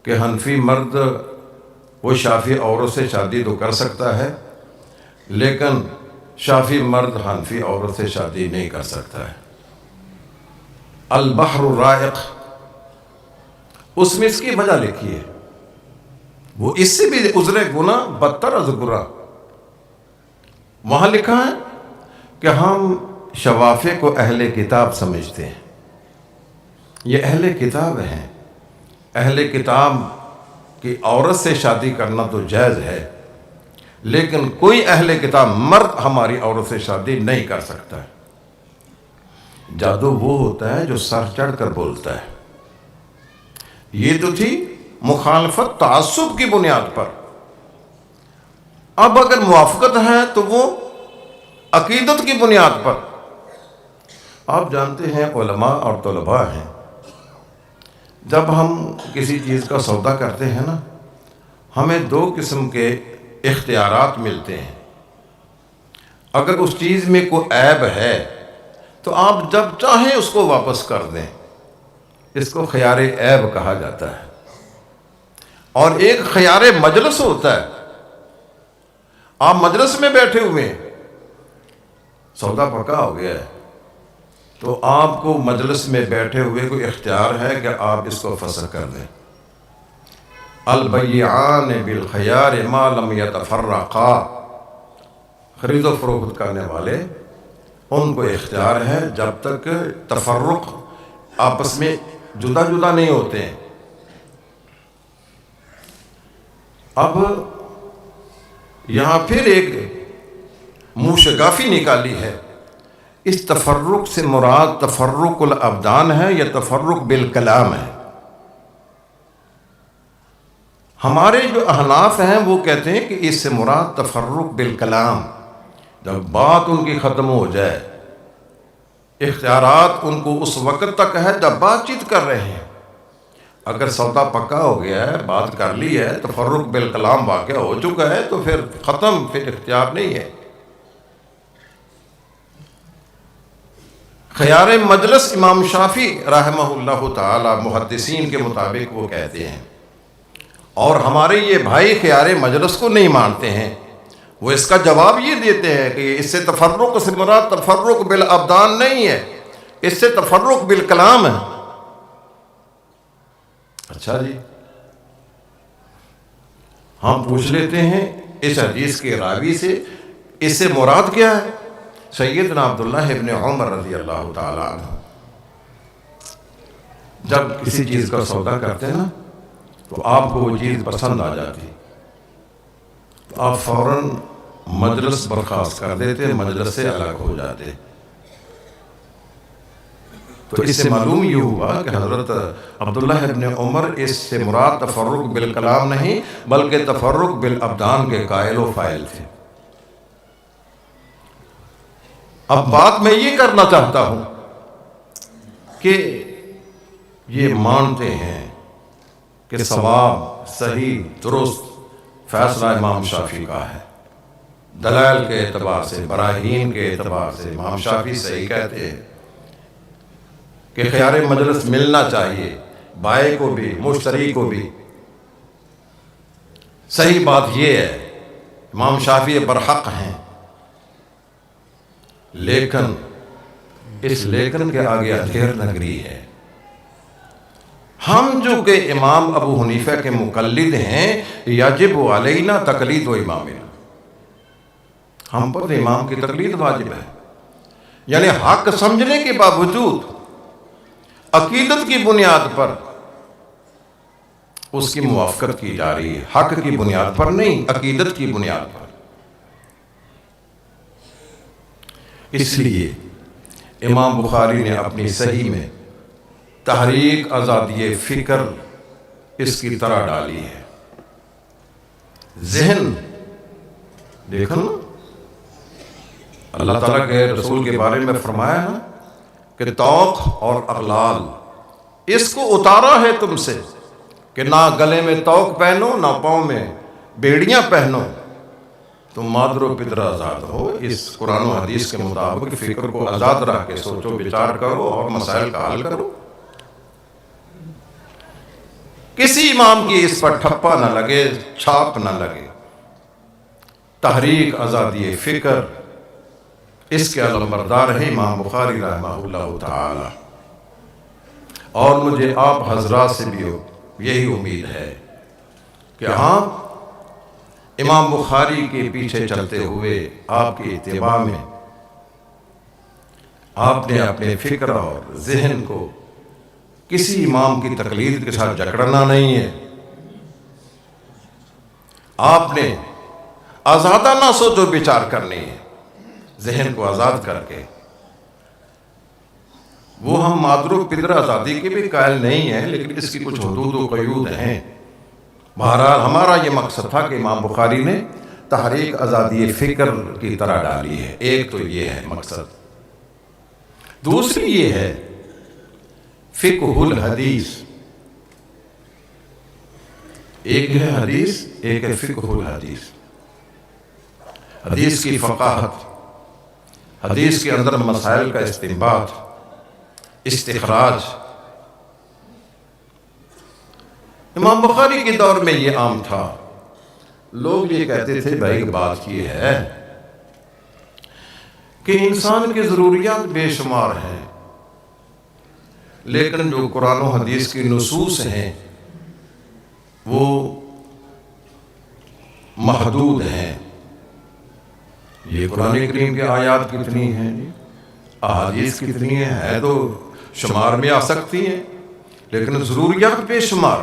کہ حنفی مرد وہ شافعی عورت سے شادی تو کر سکتا ہے، لیکن شافعی مرد حنفی عورت سے شادی نہیں کر سکتا ہے۔ البحر الرائق، اس میں اس کی وجہ لکھی ہے، وہ اس سے بھی عذر گناہ بدتر از گناہ۔ وہاں لکھا ہے کہ ہم شوافع کو اہل کتاب سمجھتے ہیں، یہ اہل کتاب ہیں۔ اہل کتاب کہ عورت سے شادی کرنا تو جائز ہے، لیکن کوئی اہل کتاب مرد ہماری عورت سے شادی نہیں کر سکتا ہے۔ جادو وہ ہوتا ہے جو سر چڑھ کر بولتا ہے۔ یہ تو تھی مخالفت تعصب کی بنیاد پر۔ اب اگر موافقت ہے تو وہ عقیدت کی بنیاد پر۔ آپ جانتے ہیں علماء اور طلباء ہیں، جب ہم کسی چیز کا سودا کرتے ہیں نا، ہمیں دو قسم کے اختیارات ملتے ہیں۔ اگر اس چیز میں کوئی عیب ہے تو آپ جب چاہیں اس کو واپس کر دیں، اس کو خیار عیب کہا جاتا ہے۔ اور ایک خیار مجلس ہوتا ہے، آپ مجلس میں بیٹھے ہوئے ہیں، سودا پکا ہو گیا ہے، تو آپ کو مجلس میں بیٹھے ہوئے کوئی اختیار ہے کہ آپ اس کو فسخ کر دیں۔ البیعان بالخیار ما لم یتفرقا، خرید و فروخت کرنے والے ان کو اختیار ہے جب تک تفرق آپس میں جدا جدا نہیں ہوتے ہیں۔ اب یہاں پھر ایک موشگافی نکالی ہے۔ اس تفرق سے مراد تفرق الابدان ہے یا تفرق بالکلام ہے؟ ہمارے جو احناف ہیں وہ کہتے ہیں کہ اس سے مراد تفرق بالکلام، جب بات ان کی ختم ہو جائے، اختیارات ان کو اس وقت تک ہے جب بات چیت کر رہے ہیں۔ اگر سودا پکا ہو گیا ہے، بات کر لی ہے، تفرق بالکلام واقع ہو چکا ہے تو پھر ختم، پھر اختیار نہیں ہے۔ خیار مجلس امام شافعی رحمہ اللہ تعالی محدثین کے مطابق وہ کہتے ہیں، اور ہمارے یہ بھائی خیار مجلس کو نہیں مانتے ہیں۔ وہ اس کا جواب یہ دیتے ہیں کہ اس سے تفرق سے مراد تفرق بالابدان نہیں ہے، اس سے تفرق بالکلام ہے۔ اچھا جی، ہم پوچھ لیتے ہیں اس حدیث کے راوی سے، اس سے مراد کیا ہے؟ سیدنا عبداللہ ابن عمر رضی اللہ تعالیٰ عنہ جب کسی چیز کا سودا کرتے ہیں نا تو آپ کو وہ چیز پسند آ جاتی، تو آپ فوراً مجلس برخاست کر دیتے، مجلس سے الگ ہو جاتے۔ تو اس سے معلوم یہ ہوا کہ حضرت عبداللہ ابن عمر اس سے مراد تفرق بالکلام نہیں بلکہ تفرق بالابدان کے قائل و فاعل تھے۔ اب بات میں یہ کرنا چاہتا ہوں کہ یہ مانتے ہیں کہ صواب، صحیح، درست فیصلہ امام شافعی کا ہے، دلائل کے اعتبار سے، براہین کے اعتبار سے امام شافعی صحیح کہتے ہیں کہ خیار مجلس ملنا چاہیے، بائع کو بھی مشتری کو بھی۔ صحیح بات یہ ہے، امام شافعی برحق ہیں، لیکن اس لیکن کے آگے اندھیر نگری ہے۔ ہم جو کہ امام ابو حنیفہ کے مقلد ہیں، یجب علینا تقلید و امامنا، ہم پر امام کی تقلید واجب ہے۔ یعنی حق سمجھنے کے باوجود عقیدت کی بنیاد پر اس کی موافقت کی جا رہی ہے، حق کی بنیاد پر نہیں، عقیدت کی بنیاد پر۔ اس لیے امام بخاری نے اپنی صحیح میں تحریک آزادی فکر اس کی طرح ڈالی ہے۔ ذہن دیکھو نا، اللہ تعالیٰ کے رسول کے بارے میں فرمایا نا کہ توق اور اغلال اس کو اتارا ہے تم سے، کہ نہ گلے میں توق پہنو نہ پاؤں میں بیڑیاں پہنو، تم مادر و پدر آزاد ہو۔ اس قرآن و حدیث کے مطابق فکر کو آزاد رکھ کے سوچو بچار کرو اور مسائل کا حل کرو۔ کسی امام کی اس پر ٹھپا نہ لگے، چھاپ نہ لگے۔ تحریک آزادی فکر اس کے علمبردار ہیں امام بخاری رحمہ اللہ تعالی، اور مجھے آپ حضرات سے بھی یہی امید ہے کہ ہاں امام بخاری کے پیچھے چلتے ہوئے آپ کی اتباع میں آپ نے اپنے فکر اور ذہن کو کسی امام کی تقلید کے ساتھ جکڑنا نہیں ہے، آپ نے آزادانہ سوچ و بچار کرنی ہے، ذہن کو آزاد کر کے. وہ ہم مادر و پدر آزادی کے بھی قائل نہیں ہیں، لیکن اس کی کچھ حدود و قیود ہیں. بہرحال ہمارا یہ مقصد تھا کہ امام بخاری نے تحریک آزادی فکر کی طرح ڈالی ہے. ایک تو یہ ہے مقصد. دوسری یہ ہے فقہ الحدیث. ایک ہے حدیث، ایک ہے فقہ الحدیث. حدیث کی فقاہت، حدیث کے اندر مسائل کا استنباط، استخراج. امام بخاری کے دور میں یہ عام تھا. لوگ یہ کہتے تھے بھائی بات یہ ہے کہ انسان کی ضروریات بے شمار ہیں، لیکن جو قرآن و حدیث کی نصوص ہیں وہ محدود ہیں. یہ قرآن کریم کے آیات کتنی ہیں، احادیث کتنی ہیں تو شمار میں آ سکتی ہیں، لیکن ضروریات بے شمار.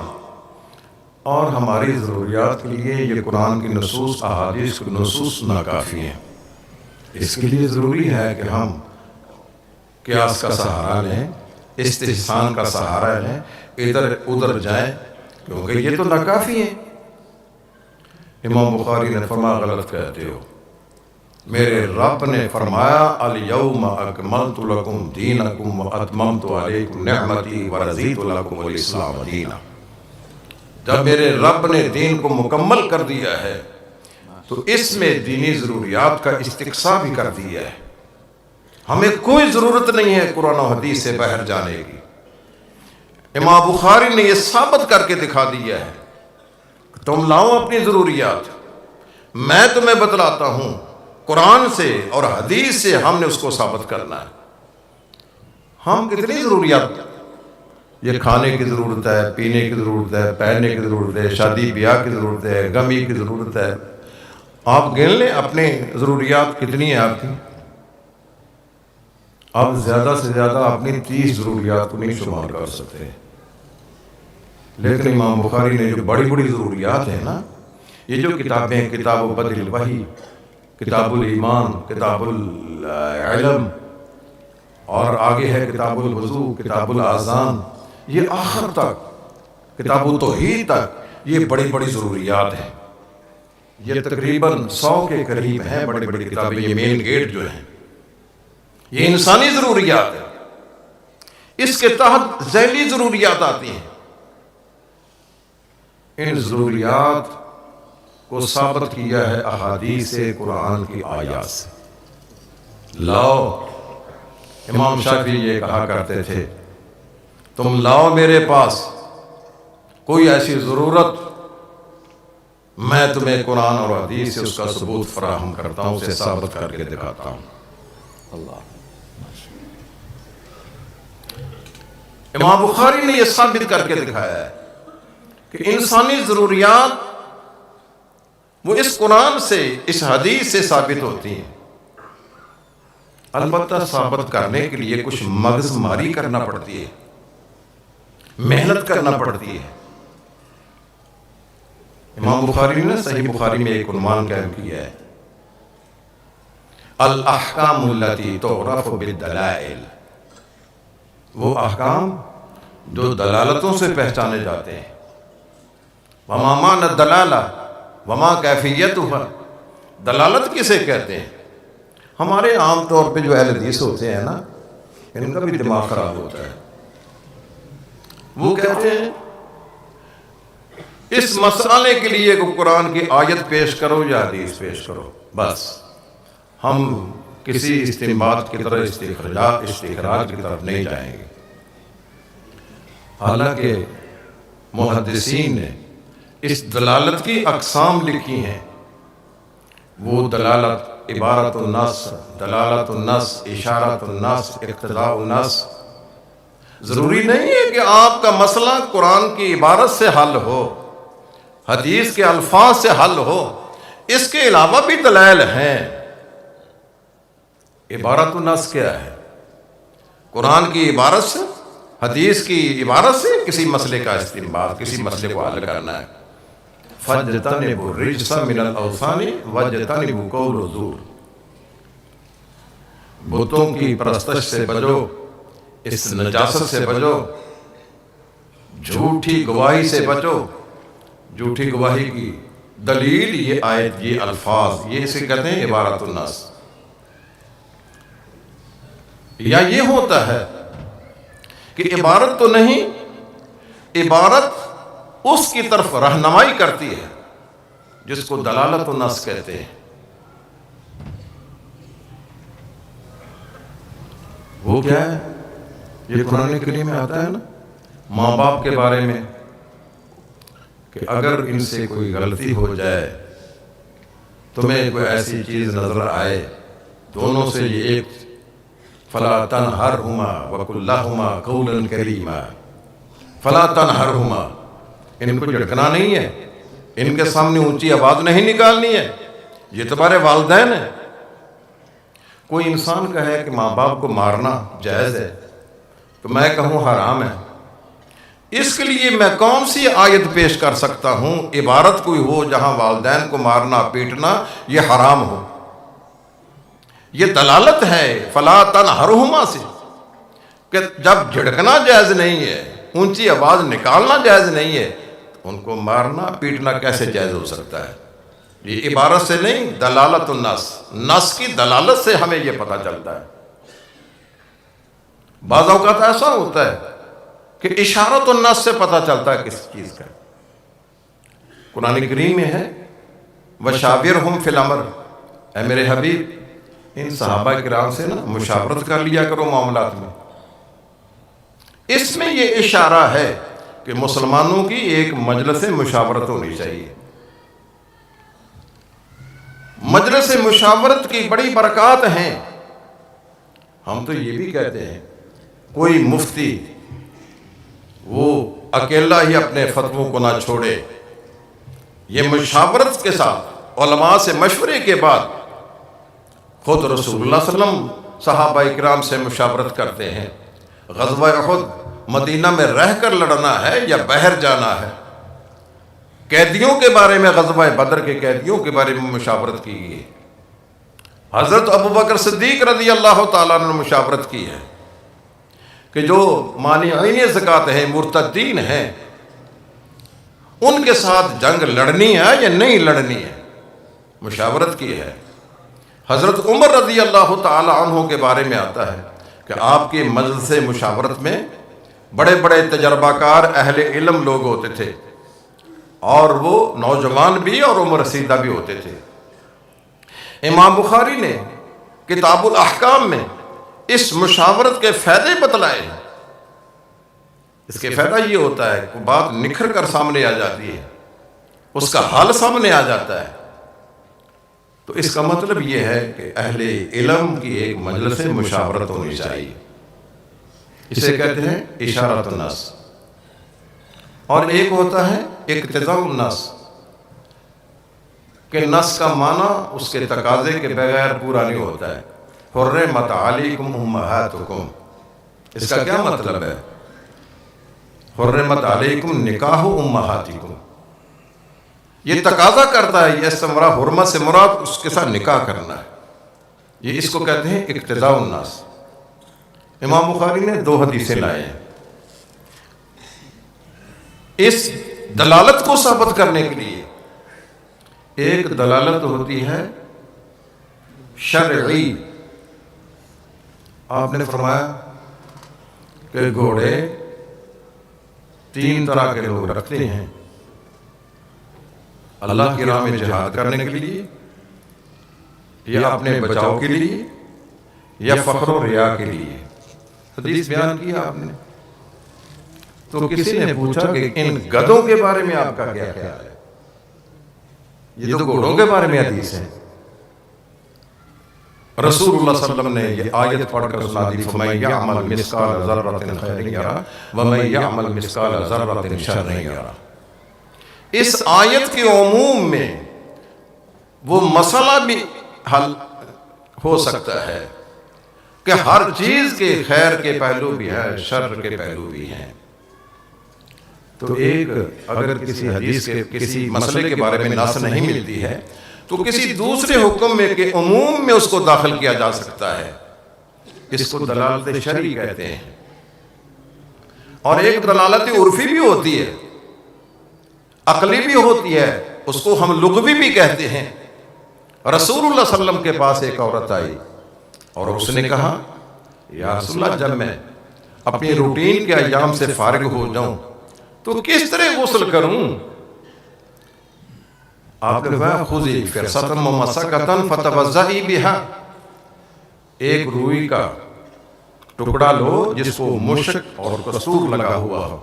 اور ہماری ضروریات کے لیے یہ قرآن کی نصوص، احادیث کی نصوص ناکافی ہیں. اس کے لیے ضروری ہے کہ ہم قیاس کا سہارا لیں، استحسان کا سہارا لیں، ادھر ادھر جائیں، کیونکہ یہ تو ناکافی ہیں. امام بخاری نے فرمایا غلط کہتے ہو. میرے رب نے فرمایا الیوم اکملت لکم دینکم واتممت علیکم نعمتی ورضیت لکم الاسلام دینا. جب میرے رب نے دین کو مکمل کر دیا ہے تو اس میں دینی ضروریات کا استقصاء بھی کر دیا ہے. ہمیں کوئی ضرورت نہیں ہے قرآن و حدیث سے باہر جانے کی. امام بخاری نے یہ ثابت کر کے دکھا دیا ہے. تم لاؤ اپنی ضروریات، میں تمہیں بتلاتا ہوں قرآن سے اور حدیث سے ہم نے اس کو ثابت کرنا ہے. ہم کتنی ضروریات، یہ کھانے کی ضرورت ہے، پینے کی ضرورت ہے، پہننے کی ضرورت ہے، شادی بیاہ کی ضرورت ہے، غمی کی ضرورت ہے. آپ گن لیں اپنے ضروریات کتنی ہیں آپ کی. آپ زیادہ سے زیادہ اپنی 30 ضروریات کو نہیں شمار کر سکتے. لیکن امام بخاری نے جو بڑی بڑی ضروریات ہیں نا، یہ جو کتابیں، کتاب بدر الوحی، کتاب الایمان، کتاب العلم، اور آگے ہے کتاب الوضو، کتاب الاذان، یہ آخر تک کتاب التوحید تک یہ بڑی بڑی ضروریات ہیں. یہ تقریباً 100 کے قریب ہیں بڑی بڑی کتابیں. یہ مین گیٹ جو ہیں یہ انسانی ضروریات ہیں. اس کے تحت ذیلی ضروریات آتی ہیں. ان ضروریات کو ثابت کیا ہے احادیث قرآن کی آیات سے. لاؤ، امام شافعی یہ کہا کرتے تھے تم لاؤ میرے پاس کوئی ایسی ضرورت، میں تمہیں قرآن اور حدیث سے اس کا ثبوت فراہم کرتا ہوں، اسے ثابت کر کے دکھاتا ہوں. اللہ. امام بخاری نے یہ ثابت کر کے دکھایا ہے کہ انسانی ضروریات وہ اس قرآن سے، اس حدیث سے ثابت ہوتی ہیں. البتہ ثابت کرنے کے لیے کچھ مغز ماری کرنا پڑتی ہے، محنت کرنا پڑتی ہے. امام بخاری نے صحیح بخاری میں ایک عنوان قائم کیا ہے، الاحکام التی تعرف بالدلائل. وہ احکام جو دلالتوں سے پہچانے جاتے ہیں. وما معنی الدلالہ وما کیفیتها. دلالت کسے کہتے ہیں؟ ہمارے عام طور پہ جو اہل حدیث ہوتے ہیں نا، ان کا بھی دماغ خراب ہوتا ہے. وہ کہتے ہیں اس مسئلے کے لیے کو قرآن کی آیت پیش کرو یا حدیث پیش کرو، بس ہم کسی استنباط کی طرح استخراج کی طرف نہیں جائیں گے. حالانکہ محدثین نے اس دلالت کی اقسام لکھی ہیں. وہ دلالت عبارت النص، دلالت النص، اشارت النص، اقتضاء النص. ضروری نہیں ہے کہ آپ کا مسئلہ قرآن کی عبارت سے حل ہو، حدیث کے الفاظ سے حل ہو. اس کے علاوہ بھی دلائل ہیں. عبارت النص کیا ہے؟ قرآن کی عبارت سے، حدیث کی عبارت سے کسی مسئلے کا استنباط، کسی مسئلے کو حل کرنا ہے. فاجتنبوا الرجس من الاوثان واجتنبوا قول الزور، بتوں کی پرستش سے بچو، اس نجاست سے بچو، جھوٹی گواہی سے بچو۔ جھوٹی گواہی کی دلیل یہ آیت، یہ الفاظ، یہ اسے کہتے ہیں عبارت الناس۔ یا یہ ہوتا ہے کہ عبارت تو نہیں، عبارت اس کی طرف رہنمائی کرتی ہے جس کو دلالت الناس کہتے ہیں۔ وہ کیا ہے؟ یہ قرآن کریم میں آتا ہے نا، ماں باپ کے بارے میں، کہ اگر ان سے کوئی غلطی ہو جائے، تمہیں کوئی ایسی چیز نظر آئے، دونوں سے یہ ایک، فلا تنہرہما وقل لہما قولا کریما، فلا تنہرہما، ان کو جھڑکنا نہیں ہے، ان کے سامنے اونچی آواز نہیں نکالنی ہے، یہ تمہارے والدین ہیں۔ کوئی انسان کہے کہ ماں باپ کو مارنا جائز ہے تو میں کہوں حرام ہے، اس کے لیے میں کون سی آیت پیش کر سکتا ہوں، عبارت کوئی ہو جہاں والدین کو مارنا پیٹنا یہ حرام ہو؟ یہ دلالت ہے فلا تنہرہما سے، کہ جب جھڑکنا جائز نہیں ہے، اونچی آواز نکالنا جائز نہیں ہے، ان کو مارنا پیٹنا کیسے جائز ہو سکتا ہے؟ یہ عبارت سے نہیں، دلالت النص، نص کی دلالت سے ہمیں یہ پتہ چلتا ہے۔ بعض اوقات ایسا ہوتا ہے کہ اشارت النص سے پتہ چلتا ہے کس چیز کا۔ قرآن کریم میں ہے وَشَاوِرْهُمْ فِي الْأَمْرِ، اے میرے حبیب ان صحابہ کرام سے نا مشاورت کر لیا کرو معاملات میں۔ اس میں یہ اشارہ ہے کہ مسلمانوں کی ایک مجلس مشاورت ہونی چاہیے۔ مجلس مشاورت کی بڑی برکات ہیں۔ ہم تو یہ بھی کہتے ہیں کوئی مفتی وہ اکیلا ہی اپنے فتووں کو نہ چھوڑے، یہ مشاورت کے ساتھ علماء سے مشورے کے بعد، خود رسول اللہ صلی اللہ علیہ وسلم صحابہ کرام سے مشاورت کرتے ہیں۔ غزوہ احد مدینہ میں رہ کر لڑنا ہے یا باہر جانا ہے؟ قیدیوں کے بارے میں، غزوہ بدر کے قیدیوں کے بارے میں مشاورت کی گئی۔ حضرت ابوبکر صدیق رضی اللہ تعالیٰ نے مشاورت کی ہے کہ جو مانعین زکوٰۃ ہیں، مرتدین ہیں، ان کے ساتھ جنگ لڑنی ہے یا نہیں لڑنی ہے، مشاورت کی ہے۔ حضرت عمر رضی اللہ تعالیٰ عنہ کے بارے میں آتا ہے کہ آپ کی مجلس مشاورت میں بڑے بڑے تجربہ کار اہل علم لوگ ہوتے تھے، اور وہ نوجوان بھی اور عمر رسیدہ بھی ہوتے تھے۔ امام بخاری نے کتاب الاحکام میں اس مشاورت کے فائدے بتلائے ہیں۔ اس کے فائدہ یہ ہوتا ہے کہ بات نکھر کر سامنے آ جاتی ہے، اس کا حل سامنے آ جاتا ہے۔ تو اس کا مطلب یہ ہے کہ اہل علم کی ایک مجلس مشاورت ہونی چاہیے، اسے کہتے ہیں اشارۃ النص۔ اور ایک ہوتا ہے اقتضاء النص، کہ نص کا معنی اس کے تقاضے کے بغیر پورا نہیں ہوتا ہے۔ حرمت علیکم امہاتکم، اس کا کیا مطلب ہے؟ حرمت علیکم نکاح امہاتکم، یہ تقاضا کرتا ہے، یہ اس سے مراد حرمت سے مراد اس کے ساتھ نکاح کرنا ہے، یہ اس کو کہتے ہیں اقتضاء النص۔ امام بخاری نے 2 حدیثیں لائے ہیں اس دلالت کو ثابت کرنے کے لیے۔ ایک دلالت ہوتی ہے شرعی، آپ نے فرمایا کہ گھوڑے 3 طرح کے لوگ رکھتے ہیں، اللہ کی راہ میں جہاد کرنے کے لیے، یا اپنے بچاؤ کے لیے، یا فخر و ریا کے لیے۔ حدیث بیان کی آپ نے، تو کسی نے پوچھا کہ ان گدھوں کے بارے میں آپ کا کیا خیال ہے؟ یہ تو گھوڑوں کے بارے میں حدیث ہے۔ رسول اللہ صلی اللہ علیہ وسلم نے یہ آیت پڑھ کر سنا دی، فَمَن يَعْمَلْ مِثْقَالَ ذَرَّةٍ خَيْرًا يَرَهُ وَمَن يَعْمَلْ مِثْقَالَ ذَرَّةٍ شَرًّا يَرَهُ۔ اس آیت کے عموم میں وہ مسئلہ بھی حل ہو سکتا ہے کہ ہر چیز کے خیر کے پہلو بھی ہیں، شر کے پہلو بھی ہیں۔ تو ایک اگر کسی حدیث کے کسی مسئلے کے بارے میں نص نہیں ملتی ہے تو کسی دوسرے حکم میں کے عموم میں اس کو داخل کیا جا سکتا ہے. اس کو دلالت شرعی کہتے ہیں. اور ایک دلالت عرفی بھی ہوتی ہے، عقلی بھی ہوتی ہے، اس کو ہم لغوی بھی کہتے ہیں. رسول اللہ صلی اللہ علیہ وسلم کے پاس ایک عورت آئی اور اس نے کہا یا رسول اللہ جب میں اپنی روٹین کے ایام سے فارغ ہو جاؤں تو کس طرح غسل کروں؟ آپ نے کہا خذی فرصۃ ممسکۃ فتوضئی بہا، ایک روئی کا ٹکڑا لو جس کو مشک اور کستور لگا ہوا ہو،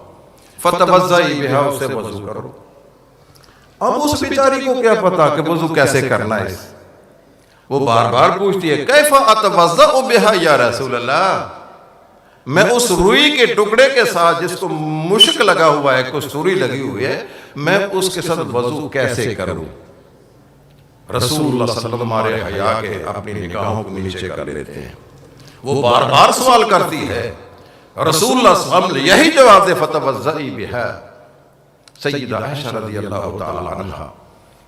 فتوضئی بہا، اس سے وضو کرو. اب اس بیچاری کو کیا پتا کہ وضو کیسے کرنا ہے، وہ بار بار پوچھتی ہے کیف اتوضأ بہا یا رسول اللہ، میں اس روئی کے ٹکڑے کے ساتھ جس کو مشک لگا ہوا ہے، کستوری لگی ہوئی ہے، میں اس کے ساتھ وضو کیسے کروں؟ رسول اللہ صلی اللہ علیہ وسلم ہمارے حیا کے اپنی نگاہوں کو نیچے کر لیتے ہیں. وہ بار بار سوال کرتی ہے، رسول اللہ صلی اللہ علیہ وسلم یہی جواب دے فتوضئی بہا. سیدہ عائشہ رضی اللہ تعالی عنہا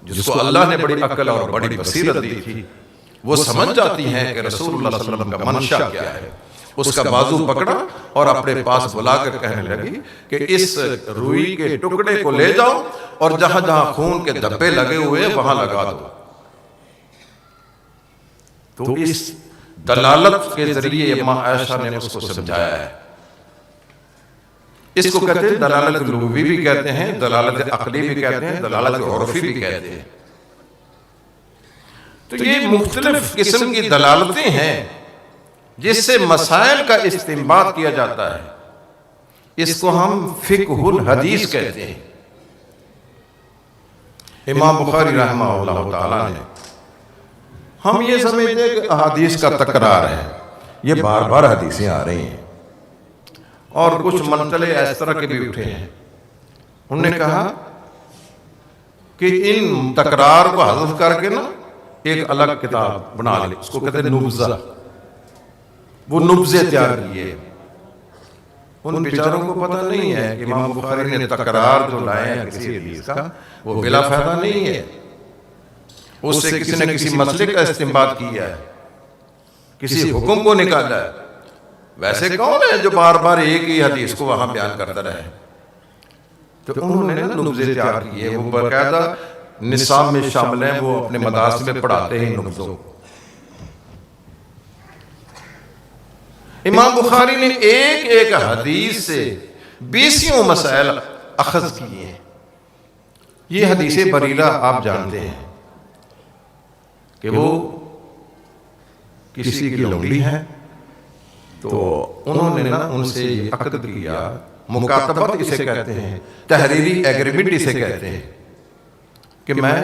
جس کو اللہ نے بڑی عقل اور بڑی بصیرت دی تھی، وہ سمجھ جاتی ہیں کہ رسول اللہ صلی اللہ علیہ وسلم کا منشا کیا ہے. اس کا بازو پکڑا اور اپنے پاس بلا کر کہنے لگی کہ اس روئی کے ٹکڑے کو لے جاؤ اور جہاں جہاں خون کے دھبے لگے ہوئے وہاں لگا دو. تو اس دلالت کے ذریعے اماں عائشہ نے اس کو سمجھایا ہے. اس کو کہتے ہیں دلالت لغوی بھی کہتے ہیں، دلالت عقلی بھی کہتے ہیں، دلالت عرفی بھی کہتے ہیں. تو یہ مختلف قسم کی دلالتیں ہیں جس سے مسائل کا استنباط کیا جاتا ہے. اس کو ہم فقہ الحدیث کہتے ہیں. امام بخاری رحمہ اللہ تعالیٰ نے، ہم یہ سمجھتے ہیں کہ احادیث کا تکرار ہے، یہ بار بار حدیثیں آ رہی ہیں، اور کچھ منتلے اس طرح کے بھی اٹھے ہیں. انہوں نے کہا کہ ان تکرار کو حذف کر کے نا ایک الگ کتاب بنا لے، اس کو کہتے ہیں نبذہ. وہ نبذے تیار کیے. ان بیچاروں کو پتہ نہیں ہے کہ امام بخاری نے تکرار جو لائے ہیں کسی حدیث کا وہ بلا فائدہ نہیں ہے. اس سے کسی نے کسی مسئلے کا استنباط کیا ہے، کسی حکم کو نکالا ہے. ویسے کون ہے جو بار بار ایک ہی حدیث کو وہاں بیان کرتا رہے؟ تو انہوں نے نبذے تیار کیے، وہ باقاعدہ نصاب میں شامل ہیں، وہ اپنے مدارس میں پڑھاتے ہیں نبذوں کو. امام بخاری نے ایک ایک حدیث سے 20 مسائل اخذ کیے ہیں. یہ حدیث بریرہ آپ جانتے ہیں کہ وہ کسی کی لونڈی ہے، تو انہوں نے نا ان سے عقد کیا، مکاتبت اسے کہتے ہیں، تحریری ایگریمنٹ اسے کہتے ہیں کہ میں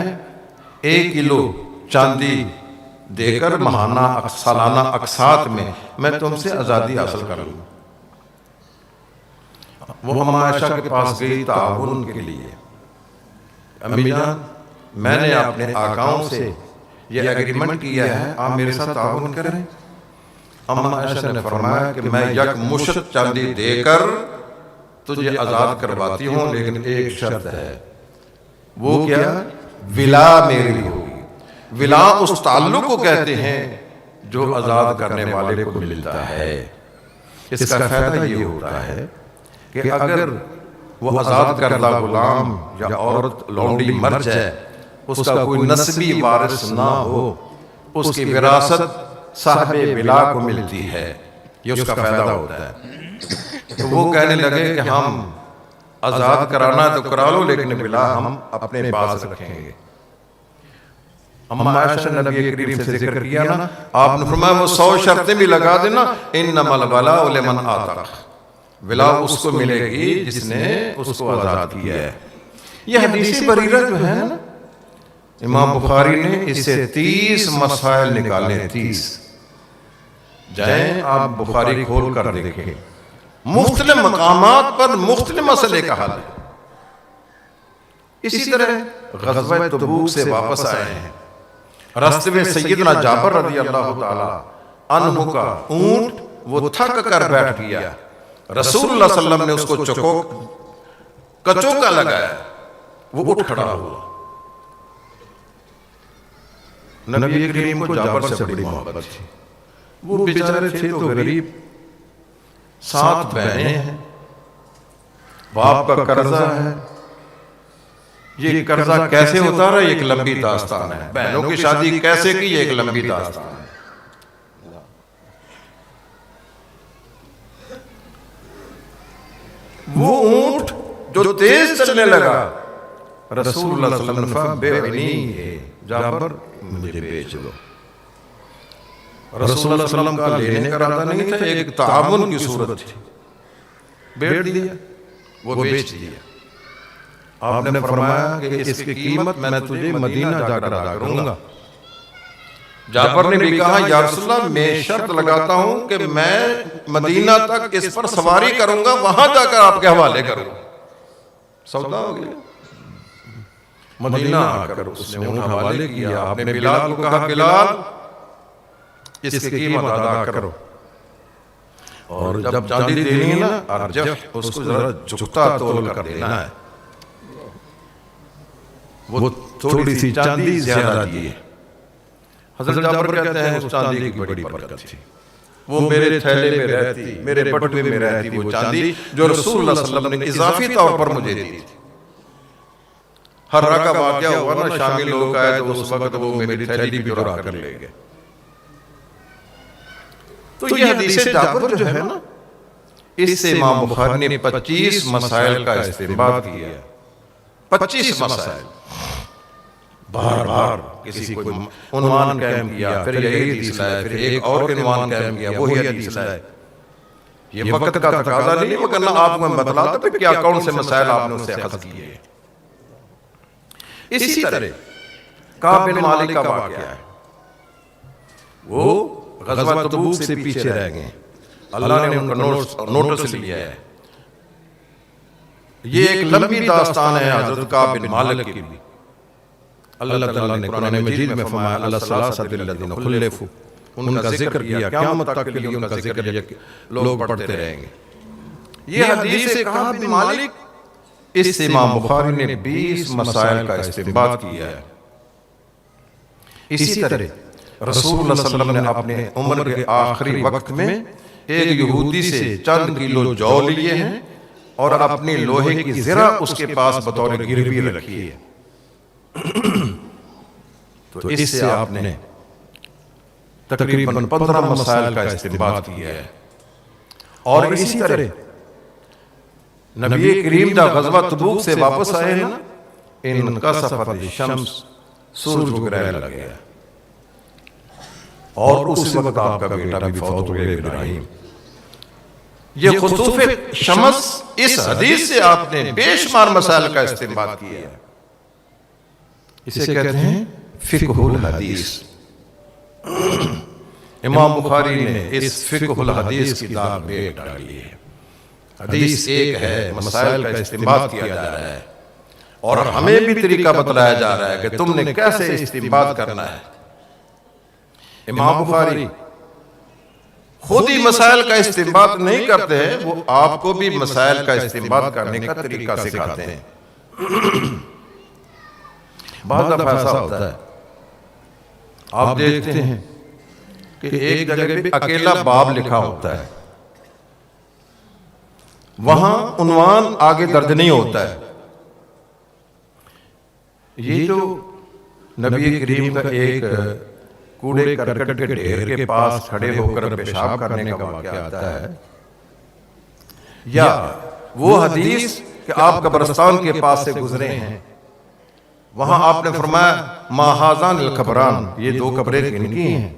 1 کلو چاندی دے کر ماہانہ سالانہ اقساط میں تم سے آزادی حاصل کر لوں. وہ اماں عائشہ کے پاس گئی تعاون کے لیے، امی جان میں نے اپنے آقاؤں سے یہ ایگریمنٹ کیا ہے، آپ میرے ساتھ تعاون کریں. اماں عائشہ نے فرمایا کہ میں 1 مشت چاندی دے کر تجھے آزاد کرواتی ہوں، لیکن ایک شرط ہے. وہ کیا؟ ولا میری ہوگی. ولا اس تعلق کو کہتے ہیں جو آزاد کرنے والے کو ملتا ہے. اس کا فائدہ یہ ہوتا ہے کہ اگر وہ آزاد کردہ غلام یا عورت لونڈی مر جائے، اس کا کوئی نسبی وارث نہ ہو، اس کی وراثت صاحب ولا کو ملتی ہے. یہ اس کا فائدہ ہوتا ہے. تو وہ کہنے لگے کہ ہم آزاد کرانا تو کرا لو، لیکن ولا ہم اپنے پاس رکھیں گے. اماں عائشہ نے نبی کریم سے ذکر کیا نا، آپ نے فرمایا وہ 100 شرطیں بھی لگا دینا، انما الولاء لمن اعتق، ولا اس کو ملے گی جس نے اس کو آزاد کیا ہے. یہ حدیث بریرہ جو ہے نا، امام بخاری نے اس سے 30 مسائل نکالے. 30 جائیں آپ بخاری کھول کر دیکھیں، مختلف مقامات پر مختلف مسئلے کا حل ہے. اسی طرح غزوہ تبوک سے واپس آئے ہیں، راستے میں سیدنا جابر رضی اللہ تعالی عنہ کا اونٹ وہ تھک کر بیٹھ گیا. رسول اللہ صلی اللہ علیہ وسلم نے اس کو کچوکا لگایا, وہ اٹھ کھڑا ہوا. نبی کریم کو جابر سے بڑی محبت تھی. وہ بیچارے تھے تو غریب, 7 بہنیں ہیں, باپ کا قرضہ ہے. یہ قرضہ کیسے اتارا, ایک لمبی داستان ہے. بہنوں کی شادی کیسے کی, ایک لمبی داستان ہے. وہ اونٹ جو تیز چلنے لگا, رسول اللہ صلی اللہ علیہ وسلم نے فرمایا بیعنی ہے جابر, مجھے بیچ دو. رسول اللہ صلی اللہ علیہ وسلم کا لینے کا ارادہ نہیں تھا, ایک تعاون کی صورت تھی. بیچ دیا, وہ بیچ دیا. آپ نے فرمایا کہ اس کی قیمت میں تجھے مدینہ جا کر ادا کروں گا. جابر نے بھی کہا یا رسول اللہ میں شرط لگاتا ہوں کہ میں مدینہ تک اس پر سواری کروں گا, وہاں جا کر آپ کے حوالے کروں گا. سودا ہو گیا. مدینہ آ کر اس نے اونٹ حوالے کیا. آپ نے بلال کو کہا بلال اس کی قیمت ادا کرو, اور جب چاندی دینی ہے نا ارجح اس کو ذرا جھکتا تول کر دینا ہے. وہ تھوڑی سی چاندی زیادہ دی ہے. حضرت جابر کہتے ہیں اس چاندی کی بڑی برکت تھی. وہ میرے تھیلے میں رہتی, میرے بٹوے میں رہتی وہ چاندی جو رسول اللہ صلی اللہ علیہ وسلم نے اضافی طور پر مجھے دی تھی. ہر رکعت واقعہ ہوا نا, شامی لوگ آئے تو اس وقت وہ میری تھیلی بھی چرا کر لے گئے. تو یہ حدیث جابر جو ہے نا, اس سے امام بخاری نے 25 مسائل کا استنباط کیا ہے. 25 مسائل بار بار کسی کو عنوان قائم کیا, پھر یہی حدیث لائے, پھر ایک اور عنوان قائم کیا, وہی حدیث لائے. یہ وقت کا تقاضا نہیں, وگرنہ آپ کو میں بتلاتا کہ کیا کون سے مسائل آپ نے اس سے اخذ کیے. اسی طرح کعب بن مالک کا واقعہ ہے. وہ غزوہ تبوک سے پیچھے رہ گئے, اللہ نے ان کا نوٹس لیا ہے. یہ ایک لمبی داستان ہے حضرت کعب بن مالک کی بھی. اللہ تعالیٰ نے قرآن مجید میں فرمایا اللہ ثلاثۃ الذین خلفوا, ان کا ذکر کیا, قیامت تک کے لیے ان کا ذکر لوگ پڑھتے رہیں گے. یہ حدیث کعب بن مالک, اس سے امام بخاری نے 20 مسائل کا استنباط کیا ہے. اسی طرح رسول اللہ صلی اللہ علیہ وسلم نے اپنے عمر کے آخری وقت میں ایک یہودی سے چند کلو جو لیے ہیں اور اپنی لوہے کی زرہ اس کے پاس بطور گروی رکھی ہے. تو اس سے آپ نے تقریباً 15 مسائل کا استنباط کیا ہے. اور اسی طرح نبی کریم جب غزوہ تبوک سے واپس آئے ہیں نا, انکسفت الشمس, سورج گرہنے لگ گیا, اور اس وقت آپ کا بیٹا بھی فوت ہو گیا ابراہیم. یہ خسوف شمس اس حدیث سے آپ نے بے شمار مسائل کا استنباط کیا ہے. اسے کہتے ہیں فقہ الحدیث. امام بخاری نے اس فقہ الحدیث کی داغ بیک ڈالی ہے. حدیث ایک ہے, مسائل کا استنباط کیا جا رہا ہے, اور ہمیں بھی طریقہ بتلایا جا رہا ہے کہ تم نے کیسے استنباط کرنا ہے. امام بخاری خود ہی مسائل کا استنباط نہیں کرتے ہیں, وہ آپ کو بھی مسائل کا استنباط کرنے کا طریقہ سکھاتے ہیں. بعض دفعہ ایسا ہوتا ہے, آپ دیکھتے ہیں کہ ایک جگہ پہ اکیلا باب لکھا ہوتا ہے, وہاں عنوان آگے درج نہیں ہوتا ہے. یہ جو نبی کریم کا ایک کوڑے کرکٹ کے ڈھیر کے پاس کھڑے ہو کر پیشاب کرنے کا واقعہ آتا ہے, یا وہ حدیث کہ آپ قبرستان کے پاس سے گزرے ہیں, وہاں آپ نے فرمایا ما ہذان القبران, یہ 2 قبریں کن کی ہیں.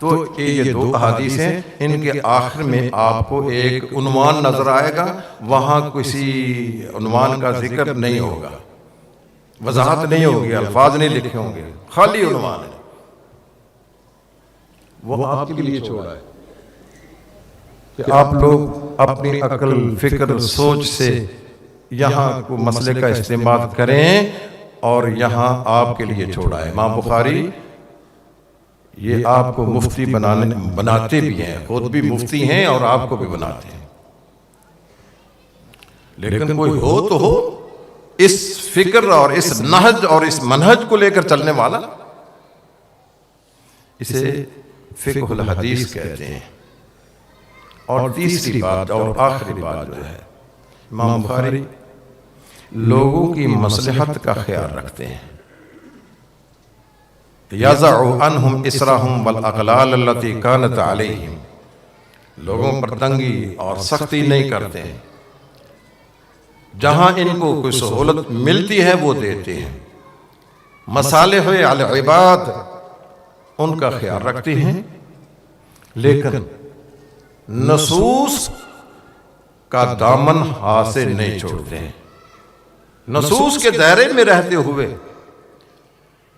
تو یہ 2 احادیث ہیں, ان کے آخر میں آپ کو ایک عنوان نظر آئے گا, وہاں کسی عنوان کا ذکر نہیں ہوگا, وضاحت نہیں ہوگی, الفاظ نہیں لکھے ہوں گے, خالی عنوان ہے. وہ آپ کے لیے چھوڑا ہے کہ آپ لوگ اپنی عقل, فکر, سوچ سے یہاں کو مسئلے کا استنباط کریں, اور یہاں آپ کے لیے چھوڑا ہے. امام بخاری یہ آپ کو مفتی بناتے بھی ہیں, خود بھی مفتی ہیں اور آپ کو بھی بناتے ہیں. لیکن کوئی ہو تو ہو اس فکر اور اس نہج اور اس منہج کو لے کر چلنے والا. اسے فقہ الحدیث کہتے ہیں. اور تیسری بات اور آخری بات جو ہے، امام بخاری لوگوں کی مصلحت کا خیال رکھتے ہیں. یضع عنہم اسرہم والاغلال التي كانت علیہم، لوگوں پر تنگی اور سختی نہیں کرتے ہیں. جہاں ان کو کوئی سہولت ملتی ہے وہ دیتے ہیں. مصالح العباد ان کا خیال رکھتے ہیں، لیکن نصوص کا دامن ہاتھ سے نہیں چھوڑتے ہیں. نصوص کے دائرے میں رہتے ہوئے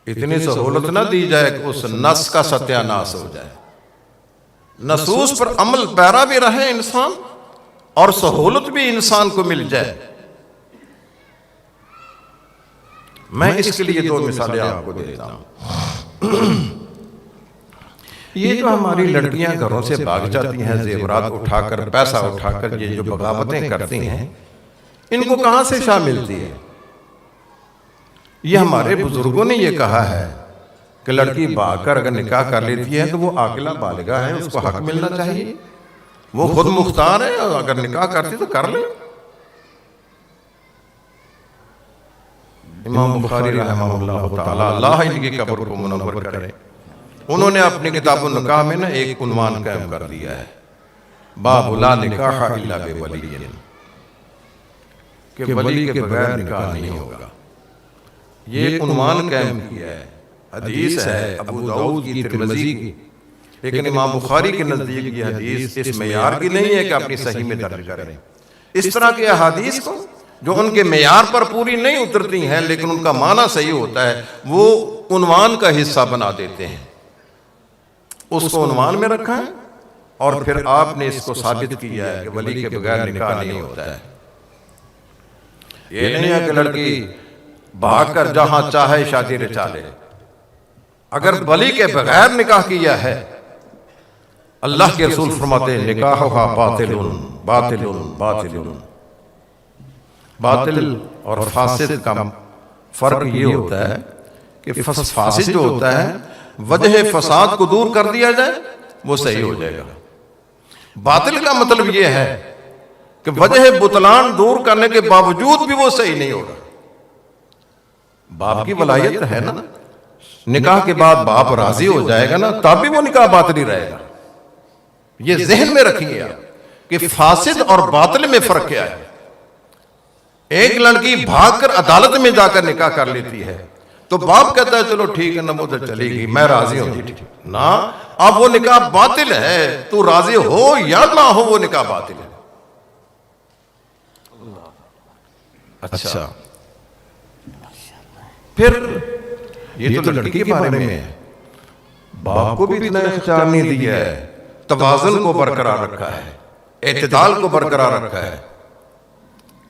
اتنی سہولت نہ دی جائے کہ اس نص کا ستیہ ناس ہو جائے. نصوص پر عمل پیرا بھی رہے انسان اور سہولت بھی انسان کو مل جائے. میں اس کے لیے 2 مثالیں آپ کو دیتا ہوں. یہ جو ہماری لڑکیاں گھروں سے بھاگ جاتی ہیں زیورات اٹھا کر، پیسہ اٹھا کر، یہ جو بغاوتیں کرتی ہیں، ان کو کہاں سے شاہ ملتی ہے؟ یہ ہمارے بزرگوں نے یہ کہا ہے کہ لڑکی بھاگ کر اگر نکاح کر لیتی ہے تو وہ عاقلہ بالغہ ہے، اس کو حق ملنا چاہیے. وہ خود مختار ہے، اور اگر نکاح کرتی تو کر لے. امام بخاری رحمہ اللہ تعالی، اللہ ان کی قبر کو منور کرے، انہوں نے اپنی کتاب النکاح میں نا ایک عنوان قائم کر دیا ہے، باب لا نکاح الا بولی، کہ ولی کے بغیر نکاح نہیں ہوگا. یہ عنوان قائم کیا ہے. حدیث ہے ابو داؤد کی، ترمذی کی، لیکن امام بخاری کے نزدیک یہ حدیث اس معیار کی نہیں ہے کہ اپنی صحیح میں درج کریں. اس طرح کے احادیث کو جو ان کے معیار پر پوری نہیں اترتی ہیں لیکن ان کا معنی صحیح ہوتا ہے، وہ عنوان کا حصہ بنا دیتے ہیں. اس کو عنوان میں رکھا ہے اور پھر آپ نے اس کو ثابت کیا ہے کہ ولی کے بغیر نکاح نہیں ہوتا ہے. یہ نہیں ہے کہ لڑکی بھاگ کر جہاں چاہے شادی رچا لے. اگر ولی کے بغیر نکاح کیا ہے، اللہ کے رسول فرماتے ہیں نکاحھا باطل باطل باطل. باطل اور فاسد کا فرق یہ ہوتا ہے کہ فاسد جو ہوتا ہے وجہ فساد کو دور کر دیا جائے وہ صحیح ہو جائے گا. باطل کا مطلب یہ ہے کہ وجہ بطلان دور کرنے کے باوجود بھی وہ صحیح نہیں ہوگا. باپ کی ولایت ہے نا، نکاح کے بعد باپ راضی ہو جائے گا نا، تب بھی وہ نکاح باطل ہی رہے گا. یہ ذہن میں رکھیے آپ کہ فاسد اور باطل میں فرق کیا ہے. ایک لڑکی بھاگ کر عدالت میں جا کر نکاح کر لیتی ہے تو باپ کہتا ہے چلو ٹھیک ہے نا، وہ تو چلے گی، میں راضی ہوں. نا، اب وہ نکاح باطل ہے، تو راضی ہو یا نہ ہو وہ نکاح باطل ہے. اچھا، پھر یہ تو لڑکی کے بارے میں ہے. باپ کو بھی اتنا اختیار نہیں دیا ہے، توازن کو برقرار رکھا ہے، اعتدال کو برقرار رکھا ہے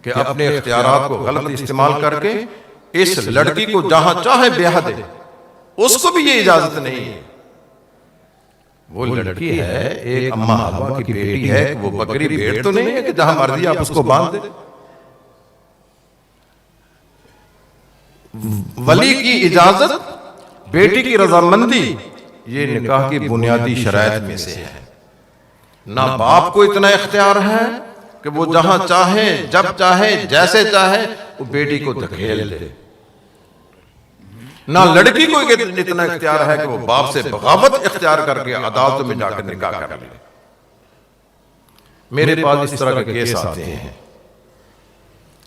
کہ اپنے اختیارات کو غلط استعمال کر کے اس لڑکی کو جہاں چاہے بیاہ دے. اس کو بھی یہ اجازت نہیں ہے. وہ لڑکی ہے، ایک اماں حوا کی بیٹی ہے، وہ بکری بھیڑ تو نہیں ہے کہ جہاں مرضی آپ اس کو باندھ دے. ولی کی اجازت، بیٹی کی رضامندی، یہ نکاح کی بنیادی شرائط میں سے ہے. نہ باپ کو اتنا اختیار ہے کہ وہ جہاں چاہے، جب چاہے، جیسے چاہے وہ بیٹی کو دھکیل دے. نہ لڑکی کو اتنا اختیار ہے کہ وہ باپ سے بغاوت اختیار کر کے عدالتوں میں جا کر نکاح کر لے. میرے پاس اس طرح کے کیس آتے ہیں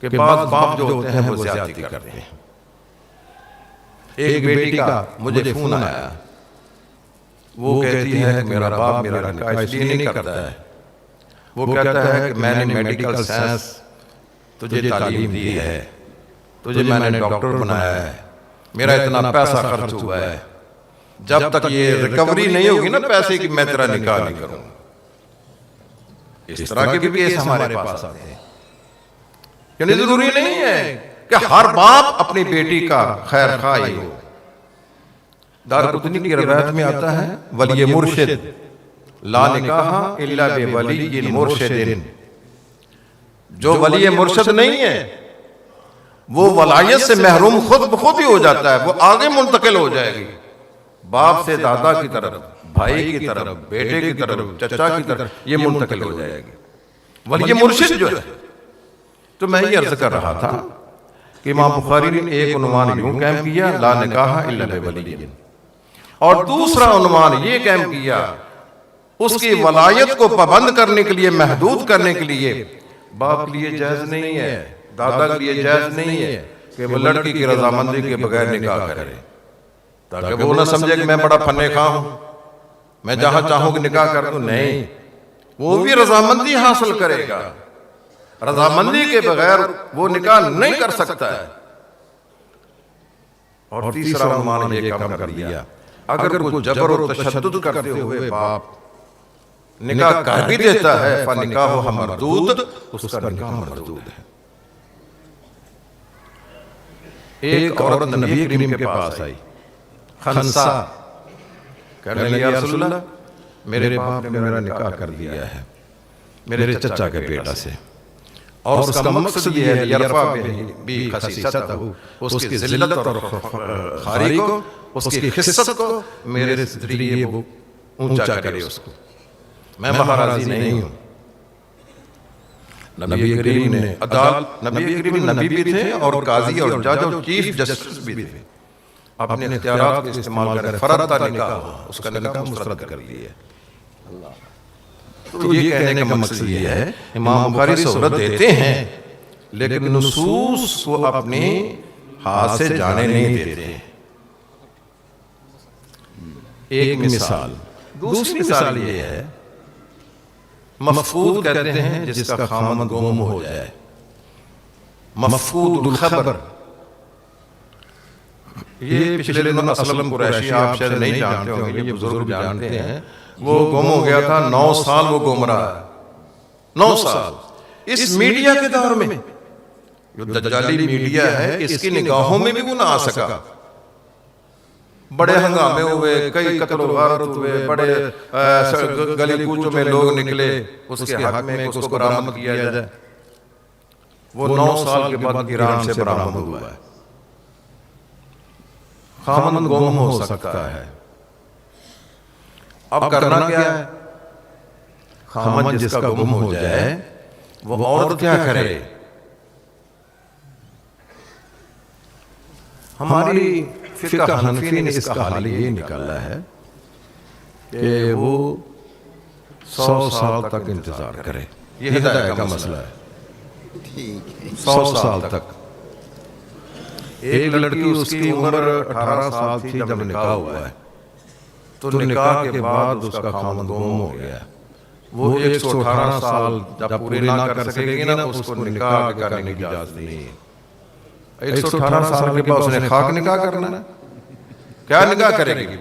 کہ بعض باپ جو ہوتے ہیں وہ زیادتی کرتے ہیں. ایک بیٹی کا مجھے فون آیا، وہ کہتی ہے کہ میرا باپ میرا نکاح اس لیے نہیں کرتا ہے. وہ کہتا ہے کہ میں نے میڈیکل سائنس تجھے تعلیم دی ہے، تجھے میں نے ڈاکٹر بنایا ہے، میرا اتنا پیسہ خرچ ہوا ہے، جب تک یہ ریکوری نہیں ہوگی نا پیسے کی میں تیرا نکاح نہیں کروں. اس طرح کے بھی کیس ہمارے پاس آتے ہیں. یعنی ضروری نہیں ہے کہ ہر باپ اپنی بیٹی کا خیر خواہ ہی ہو. دارقطنی کی روایت میں آتا ہے ولی مرشد لا نکاح الا بولی مرشد. جو ولی مرشد نہیں ہے وہ ولایت سے محروم خود بخود ہی ہو جاتا ہے، وہ آگے منتقل ہو جائے گی، باپ سے دادا کی طرف، بھائی کی طرف، بیٹے کی طرف، چچا کی طرف، یہ منتقل ہو جائے گی ولی مرشد جو ہے۔ تو میں یہ عرض کر رہا تھا کہ امام بخاری نے ایک عنوان یوں قائم کیا، لا نکاح الا بولی، اور دوسرا عنوان یہ قائم کیا اس کی ولایت کو پابند کرنے کے لیے، محدود کرنے کے لیے باپ کے لیے جائز نہیں ہے، دادا کے لیے جائز نہیں ہے کہ وہ لڑکی کی رضامندی کے بغیر نکاح کرے، تاکہ وہ نہ سمجھے کہ میں بڑا فنے خواہ ہوں، میں جہاں چاہوں کہ نکاح کر دوں۔ نہیں، وہ بھی رضامندی حاصل کرے گا، رضامندی کے بغیر وہ نکاح نہیں کر سکتا ہے۔ اور تیسرا عنوان یہ کم کر دیا، اگر کوئی جبر و تشدد کرتے ہوئے باپ نکاح کر بھی دیتا ہے فنکاحہ مردود، اس کا نکاح مردود ہے۔ ایک عورت نبی کریم کے پاس آئی، خنسا، کہنے لگی یا رسول اللہ میرے باپ نے میرا نکاح کر دیا ہے میرے چچا کے بیٹا سے، اور اس کا مقصد یہ ہے یرفع بھی خسیستہ، اس کی ذلت اور خاری کو، اس کی خست کو میرے ذریعے وہ اونچا کرے اس کو، میں وہاں راضی نہیں ہوں۔ نبی کریم نے نبی کریم نبی بھی تھے اور قاضی اور جج اور چیف جسٹس بھی تھے، اپنے اختیارات کو استعمال کریں، فرض نکاح ہوا، اس کا نکاح مسترد کر دیا۔ تو یہ کہنے کا مقصد یہ ہے امام بخاری سہولت دیتے ہیں لیکن نصوص کو اپنے ہاتھ سے جانے نہیں دیتے۔ ایک مثال، دوسری مثال یہ ہے مفقود کہتے ہیں جس کا خامند گم ہو جائے، مفقود الخبر۔ یہ پچھلے دنوں اسلم قریشی، آپ شاید نہیں جانتے ہوں گے، یہ بزرگ جانتے ہیں، وہ گم ہو گیا تھا، 9 سال وہ گم رہا ہے، 9 سال۔ اس میڈیا کے دور میں جو دجالی میڈیا ہے، اس کی نگاہوں میں بھی وہ نہ آ سکا، بڑے ہنگامے ہوئے، کئی قتل و غارت ہوئے، بڑے گلی کوچوں میں لوگ نکلے اس کے حق میں کہ اس کو برآمد کیا جائے۔ وہ 9 سال کے بعد ایران سے برآمد ہوا ہے۔ خامند گم ہو سکتا ہے، اب کرنا کیا ہے؟ خامند جس کا گم ہو جائے وہ عورت کیا کرے؟ ہماری فقہ حنفی نے اس کا حل یہ نکالا ہے کہ وہ 100 سال تک انتظار کرے۔ یہ ہدایت کا مسئلہ ہے، 100 سال تک۔ ایک لڑکی اس کی عمر 18 سال تھی جب نکاح ہوا ہے، تو نکاح کے بعد اس کا خامند گم ہو گیا، وہ 118 سال جب پورے نہ کر سکے گی نا، اس کو نکاح کرنے کی اجازت نہیں ہے۔ 118 سال کے بعد اس نے خاک نکاح کرنا ہے، کیا نکاح کرے گی؟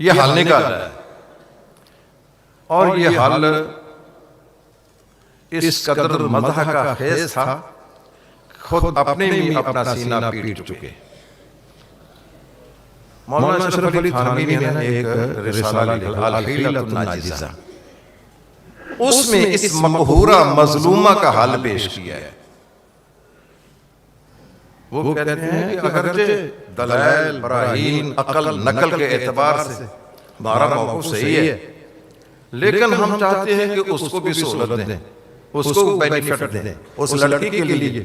یہ حل نکالا ہے، اور یہ حل اس قدر مدح کا خیز تھا، خود اپنے بھی اپنا سینہ پیٹ چکے۔ مولانا اشرف علی تھانوی نے ایک رسالہ لکھا الحیلۃ الناجزہ، اس میں اس مقہورہ مظلومہ کا حل پیش کیا ہے۔ وہ کہتے ہیں کہ اگرچہ دلائل، براہین، عقل، نقل کے اعتبار سے ہمارا موقف صحیح ہے، لیکن ہم چاہتے ہیں کہ اس کو بھی سہولت دیں، اس کو بینیفٹ دیں، اس لڑکی کے لیے۔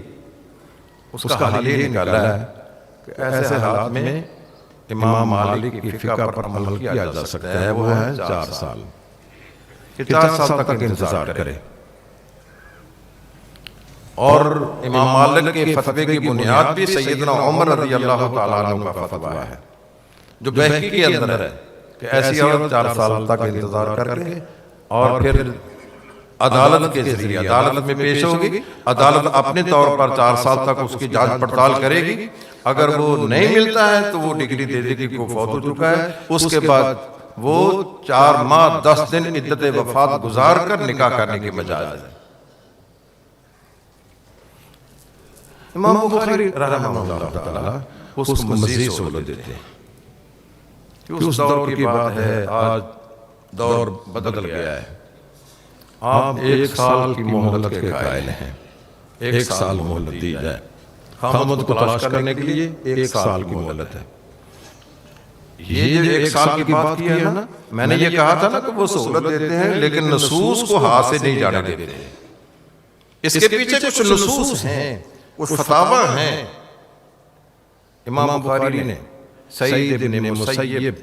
اس کا حل یہ نکالا ہے کہ ایسے حالات میں امام مالک کی فقہ پر عمل کیا جا سکتا ہے، وہ ہے 4 سال، کہ 4 سال تک انتظار کرے۔ اور امام مالک کے فتوے کی بنیاد بھی سیدنا عمر رضی اللہ تعالیٰ عنہ کا فتویٰ ہے، جو بہقی کے اندر ہے، کہ ایسی عورت 4 سال تک انتظار کر کے اور پھر عدالت کے ذریعے عدالت میں پیش ہوگی، عدالت اپنے طور پر 4 سال تک اس کی جانچ پڑتال کرے گی، اگر وہ نہیں ملتا ہے تو وہ ڈگری دے دے گی کہ وہ فوت ہو چکا ہے، اس کے بعد وہ 4 ماہ 10 دن عدت وفات گزار کر نکاح کرنے کی مجاز ہے۔ امام بخاری رحمہ اللہ تعالیٰ اس کو مزید سہولت دیتے ہیں، کہ اس دور کی بات ہے، آج دور بدل گیا ہے، آپ 1 سال کی مہلت کے قائل ہیں، 1 سال مہلت دی جائے، خامد کو تلاش کرنے کے لیے 1 سال کی مہلت ہے۔ یہ جو 1 سال کی بات کی ہے نا، میں نے یہ کہا تھا نا کہ وہ سہولت دیتے ہیں لیکن نصوص کو ہاتھ سے نہیں جانے دیتے ہیں۔ اس کے پیچھے کچھ نصوص ہیں، کچھ فتاوی ہیں۔ امام بخاری نے سعید ابن مسیب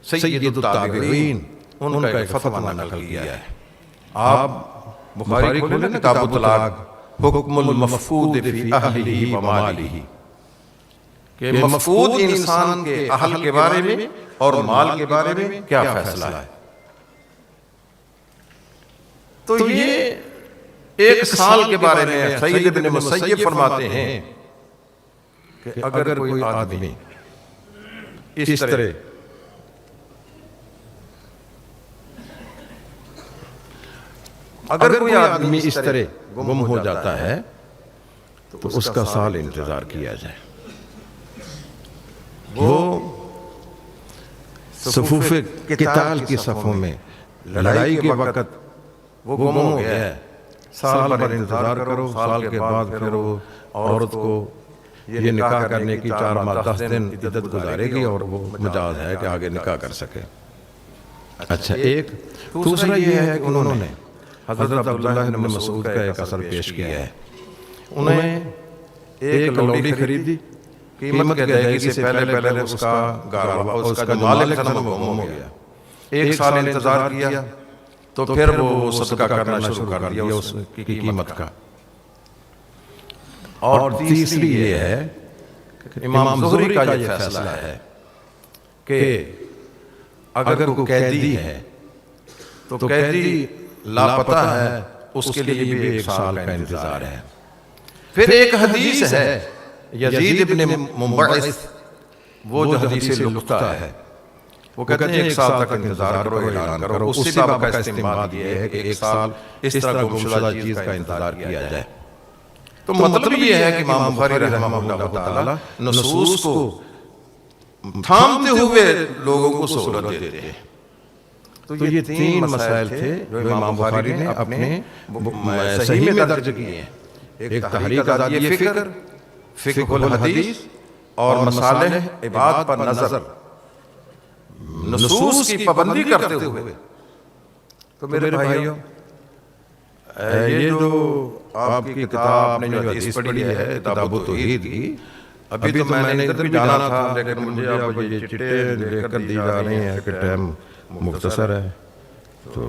سید التابعین ان کا ایک فتویٰ نقل کیا ہے۔ آپ بخاری کھولیں نا، کتاب الطلاق، حکم المفقود فی اہلہ و مالہ، کہ مفقود انسان کے اہل کے بارے میں اور مال کے بارے میں کیا فیصلہ ہے۔ تو یہ 1 سال کے بارے میں سعید ابن مسیب فرماتے ہیں کہ اگر کوئی آدمی اس طرح اگر کوئی آدمی اس طرح گم ہو جاتا ہے تو اس کا سال انتظار کیا جائے۔ وہ صفوف قتال کی صفوں میں لڑائی کے وقت وہ گم ہو گیا ہے، سال پر انتظار کرو، سال کے بعد پھر وہ عورت کو یہ نکاح کرنے کی 4 ماہ 10 دن عدت گزارے گی اور وہ مجاز ہے کہ آگے نکاح کر سکے۔ اچھا، ایک دوسرا یہ ہے کہ انہوں نے حضرت عبداللہ بن مسعود کا ایک اثر پیش کیا ہے۔ انہیں ایک لوڈی خریدی، قیمت کے ادائیگی سے پہلے اس کا گھر اس کا مالک تھا وہ گم ہو گیا۔ 1 سال انتظار کیا تو پھر وہ صدقہ کرنا شروع کر دیا اس کی قیمت کا۔ اور تیسری یہ ہے کہ امام زہری کا یہ فیصلہ ہے کہ اگر کوئی قیدی ہے تو قیدی لاپتہ ہے، اس کے لیے بھی 1 سال کا انتظار ہے۔ پھر ایک حدیث ہے یزید ابن منبعث، وہ جو حدیث لقطہ ہے، وہ کہتے ہیں 1 سال تک انتظار کرو، اعلان کرو۔ اس سے باب کا استنباط یہ ہے کہ 1 سال اس طرح گمشدہ چیز کا انتظار کیا جائے۔ تو مطلب یہ ہے کہ امام بخاری رحمہ اللہ تعالی نصوص کو تھامتے ہوئے لوگوں کو سہولت دیتے ہیں۔ تو یہ 3 مسائل تھے جو امام بخاری نے اپنے صحیح میں درج کیے ہیں۔ ایک تحریک ازادی فکر، فقہ الحدیث، اور مصالح عباد پر نظر، نصوص کی پابندی کرتے ہوئے۔ تو میرے بھائیوں، یہ جو آپ کی کتاب، آپ نے جو حدیث پڑھی ہے کتاب التوحید کی، ابھی تو میں نے ادھر بھی جانا تھا لیکن مجھے اب یہ چٹے لے کر دی جا رہی ہیں کہ ٹائم مختصر ہے۔ تو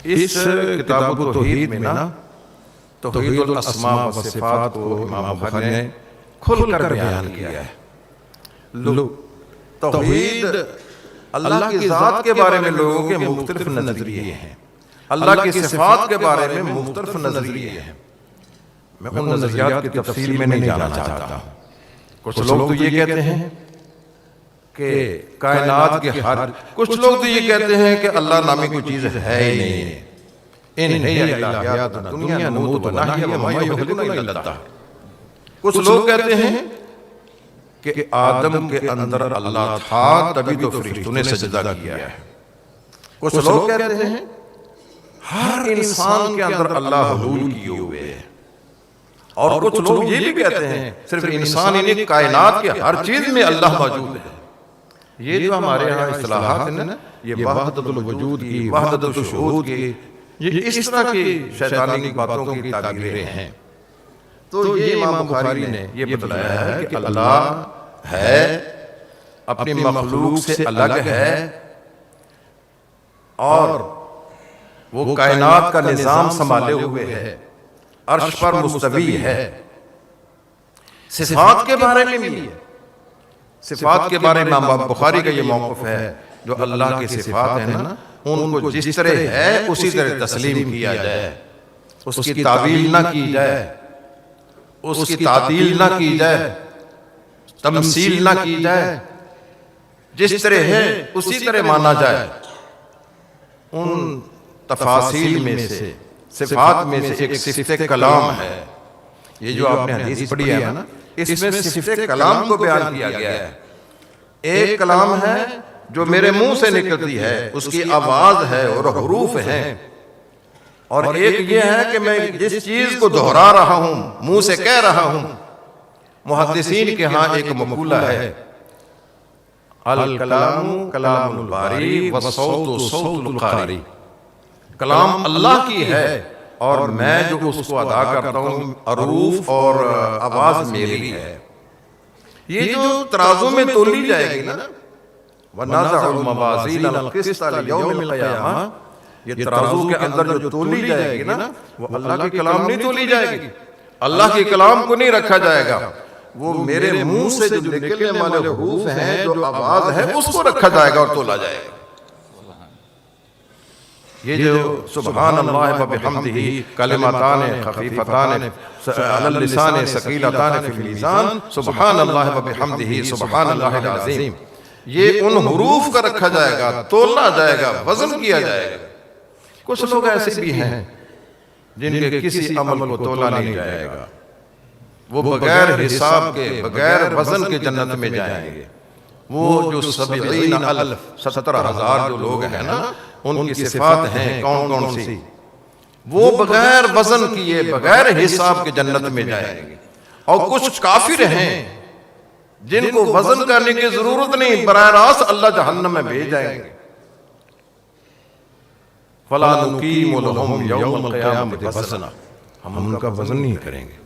اس کتاب التوحید میں نا توحید الاسماء و صفات کو امام بخاری نے کھل کر بیان کیا ہے۔ توحید اللہ کی ذات کے بارے میں لوگوں کے مختلف نظریے ہیں، اللہ کی صفات کے بارے میں مختلف نظریے ہیں۔ میں ان نظریات کی تفصیل میں نہیں جانا چاہتا ہوں۔ کچھ لوگ تو یہ کہتے ہیں کہ کائنات کے کچھ لوگ تو یہ کہتے ہیں کہ اللہ نامی کوئی چیز ہے ہی نہیں، ان ہی الہیات دنیا نموت و نحیا وما یخلقنا الا اللہ۔ کچھ لوگ کہتے ہیں کہ آدم کے اندر اللہ تھا تبھی تو فرشتوں نے سجدہ کیا ہے۔ کچھ لوگ کہتے ہیں ہر انسان کے اندر اللہ حلول کیے ہوئے ہے، اور کچھ لوگ یہ بھی کہتے ہیں صرف انسان ہی نہیں، کائنات کے ہر چیز میں اللہ موجود ہے۔ یہ جو ہمارے ہاں اصطلاحات ہیں نا، یہ وحدت الوجود کی، وحدت الشہود کی، یہ اس طرح کی شیطانی باتوں کی تعبیریں ہیں۔ تو یہ امام بخاری نے یہ بتلایا ہے کہ اللہ ہے، اپنی مخلوق سے الگ ہے، اور وہ کائنات کا نظام سنبھالے ہوئے ہے، عرش پر مستوی ہے۔ صفات کے بارے میں بھی ہے، صفات کے بارے میں امام بخاری کا یہ موقف ہے جو اللہ کی صفات ہیں نا، ان کو جس طرح ہے اسی طرح تسلیم کیا جائے، اس کی تعویل نہ کی جائے، اس کی تعطیل نہ کی جائے، تمثیل نہ کی جائے، جس طرح ہے اسی طرح مانا جائے۔ ان تفاصیل میں سے، صفات میں سے ایک صفت کلام ہے۔ یہ جو آپ نے حدیث پڑھی ہے نا، اس میں صفت کلام کو بیان کیا گیا ہے۔ ایک کلام ہے جو میرے منہ سے نکلتی ہے، اس کی آواز ہے اور حروف ہیں، اور ایک یہ ہے کہ میں جس چیز کو دہرا رہا ہوں، منہ سے کہہ رہا ہوں. محدثین کے ہاں ایک مقولہ ہے، الکلام کلام الباری والصوت صوت القاری. کلام اللہ کی ہے اور میں جو اس کو ادا کرتا ہوں عروف اور آواز میری ہے. یہ جو ترازو میں تولی جائے گی نا، وَنَزَعُ الْمَوَازِينَ الْقِسْطَ لِيَوْمِ الْقِيَامَةِ، یہ ترازو کے اندر جو تولی جائے گی نا، وہ اللہ کے کلام نہیں تولی جائے گی، اللہ کے کلام کو نہیں رکھا جائے گا، وہ میرے منہ سے جو نکلنے والے حروف ہیں، جو آواز ہے، اس کو رکھا جائے گا اور تولا جائے گا. یہ جو سبحان اللہ وبحمدہ کلمتان خفیفتان علی اللسان ثقیلتان فی المیزان سبحان اللہ وبحمدہ سبحان اللہ العظیم، یہ ان حروف کا رکھا جائے گا، تولا جائے گا، وزن کیا جائے گا. کچھ لوگ ایسے بھی ہیں جن کے کسی عمل کو تولا نہیں جائے گا، وہ بغیر حساب کے بغیر وزن کے جنت میں جائیں گے. وہ جو 70,000 70,000 جو لوگ ہیں نا، ان کی صفات ہیں کون کون سی، وہ بغیر وزن کیے بغیر حساب کے جنت میں جائیں گے. اور کچھ کافر ہیں جن کو وزن کرنے کی ضرورت نہیں، براہ راست اللہ جہنم میں بھیج جائیں گے. فَلَا نُقِيمُ لَهُمْ يَوْمَ الْقِيَامَةِ وَزْنًا، ہم ان کا وزن نہیں کریں گے.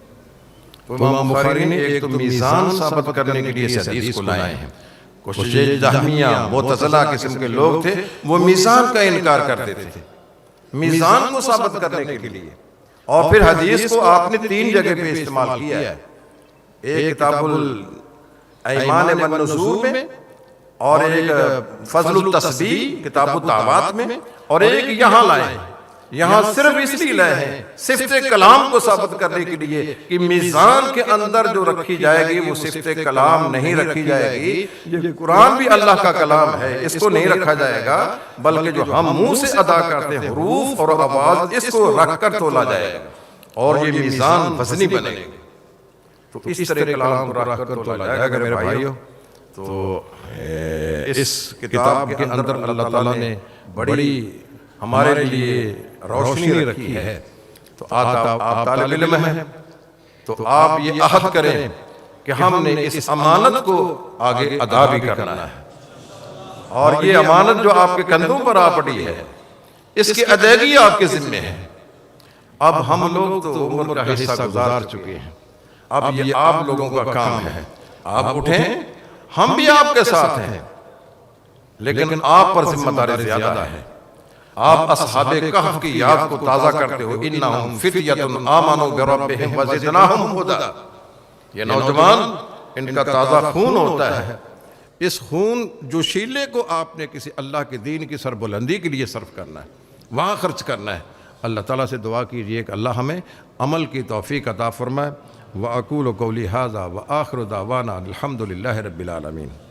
امام بخاری نے ایک تو میزان ثابت کرنے کے لیے اس حدیث کو لائے ہیں. کچھ جہمیہ معتزلہ قسم کے لوگ تھے، وہ میزان کا انکار کرتے تھے میزان کو ثابت کرنے کے لیے. اور پھر حدیث کو آپ نے 3 جگہ پہ استعمال کیا ہے، ایک کتاب الایمان والنذور میں، اور ایک فضل التسبیح کتاب الدعوات میں، اور ایک یہاں لائے. یہاں صرف اس لیے لائے ہیں صفت کلام کو ثابت کرنے کے لیے کہ میزان کے اندر جو رکھی جائے گی وہ صفت کلام نہیں رکھی جائے گی. یہ قرآن بھی اللہ کا کلام ہے، اس کو نہیں رکھا جائے گا، بلکہ جو ہم منہ سے ادا کرتے ہیں حروف اور آواز، اس کو رکھ کر تولا جائے گا اور یہ میزان وزنی بنے گا. تو اس طرح کلام کو رکھ کر تولا جائے گا میرے بھائیو. تو اس کتاب کے اندر اللہ تعالیٰ نے بڑی ہمارے لیے روشنی رکھی ہے. تو آپ طالب علم ہیں تو آپ یہ عہد کریں کہ ہم نے اس امانت کو آگے ادا بھی کرنا ہے، اور یہ امانت جو آپ کے کندھوں پر آ پڑی ہے، اس کی ادائیگی آپ کے ذمہ ہے. اب ہم لوگ تو عمر کا حصہ گزار چکے ہیں، اب یہ آپ لوگوں کا کام ہے. آپ اٹھیں، ہم بھی آپ کے ساتھ ہیں، لیکن آپ پر ذمہ داری زیادہ ہے. آپ اصحاب کہف کی یاد کو تازہ کرتے ہو، انہم فتیۃ آمنوا بربہم وزدناہم ھدی. یہ نوجوان، ان کا تازہ خون ہوتا ہے، اس خون جو شیلے کو آپ نے کسی اللہ کے دین کی سربلندی کے لیے صرف کرنا ہے، وہاں خرچ کرنا ہے. اللہ تعالیٰ سے دعا کیجئے کہ اللہ ہمیں عمل کی توفیق عطا فرمائے. وَأَقُولُ قَوْلِي هَذَا وَآخِرُ دَعْوَانَا الْحَمْدُ لِلَّهِ رَبِّ الْعَالَمِينَ.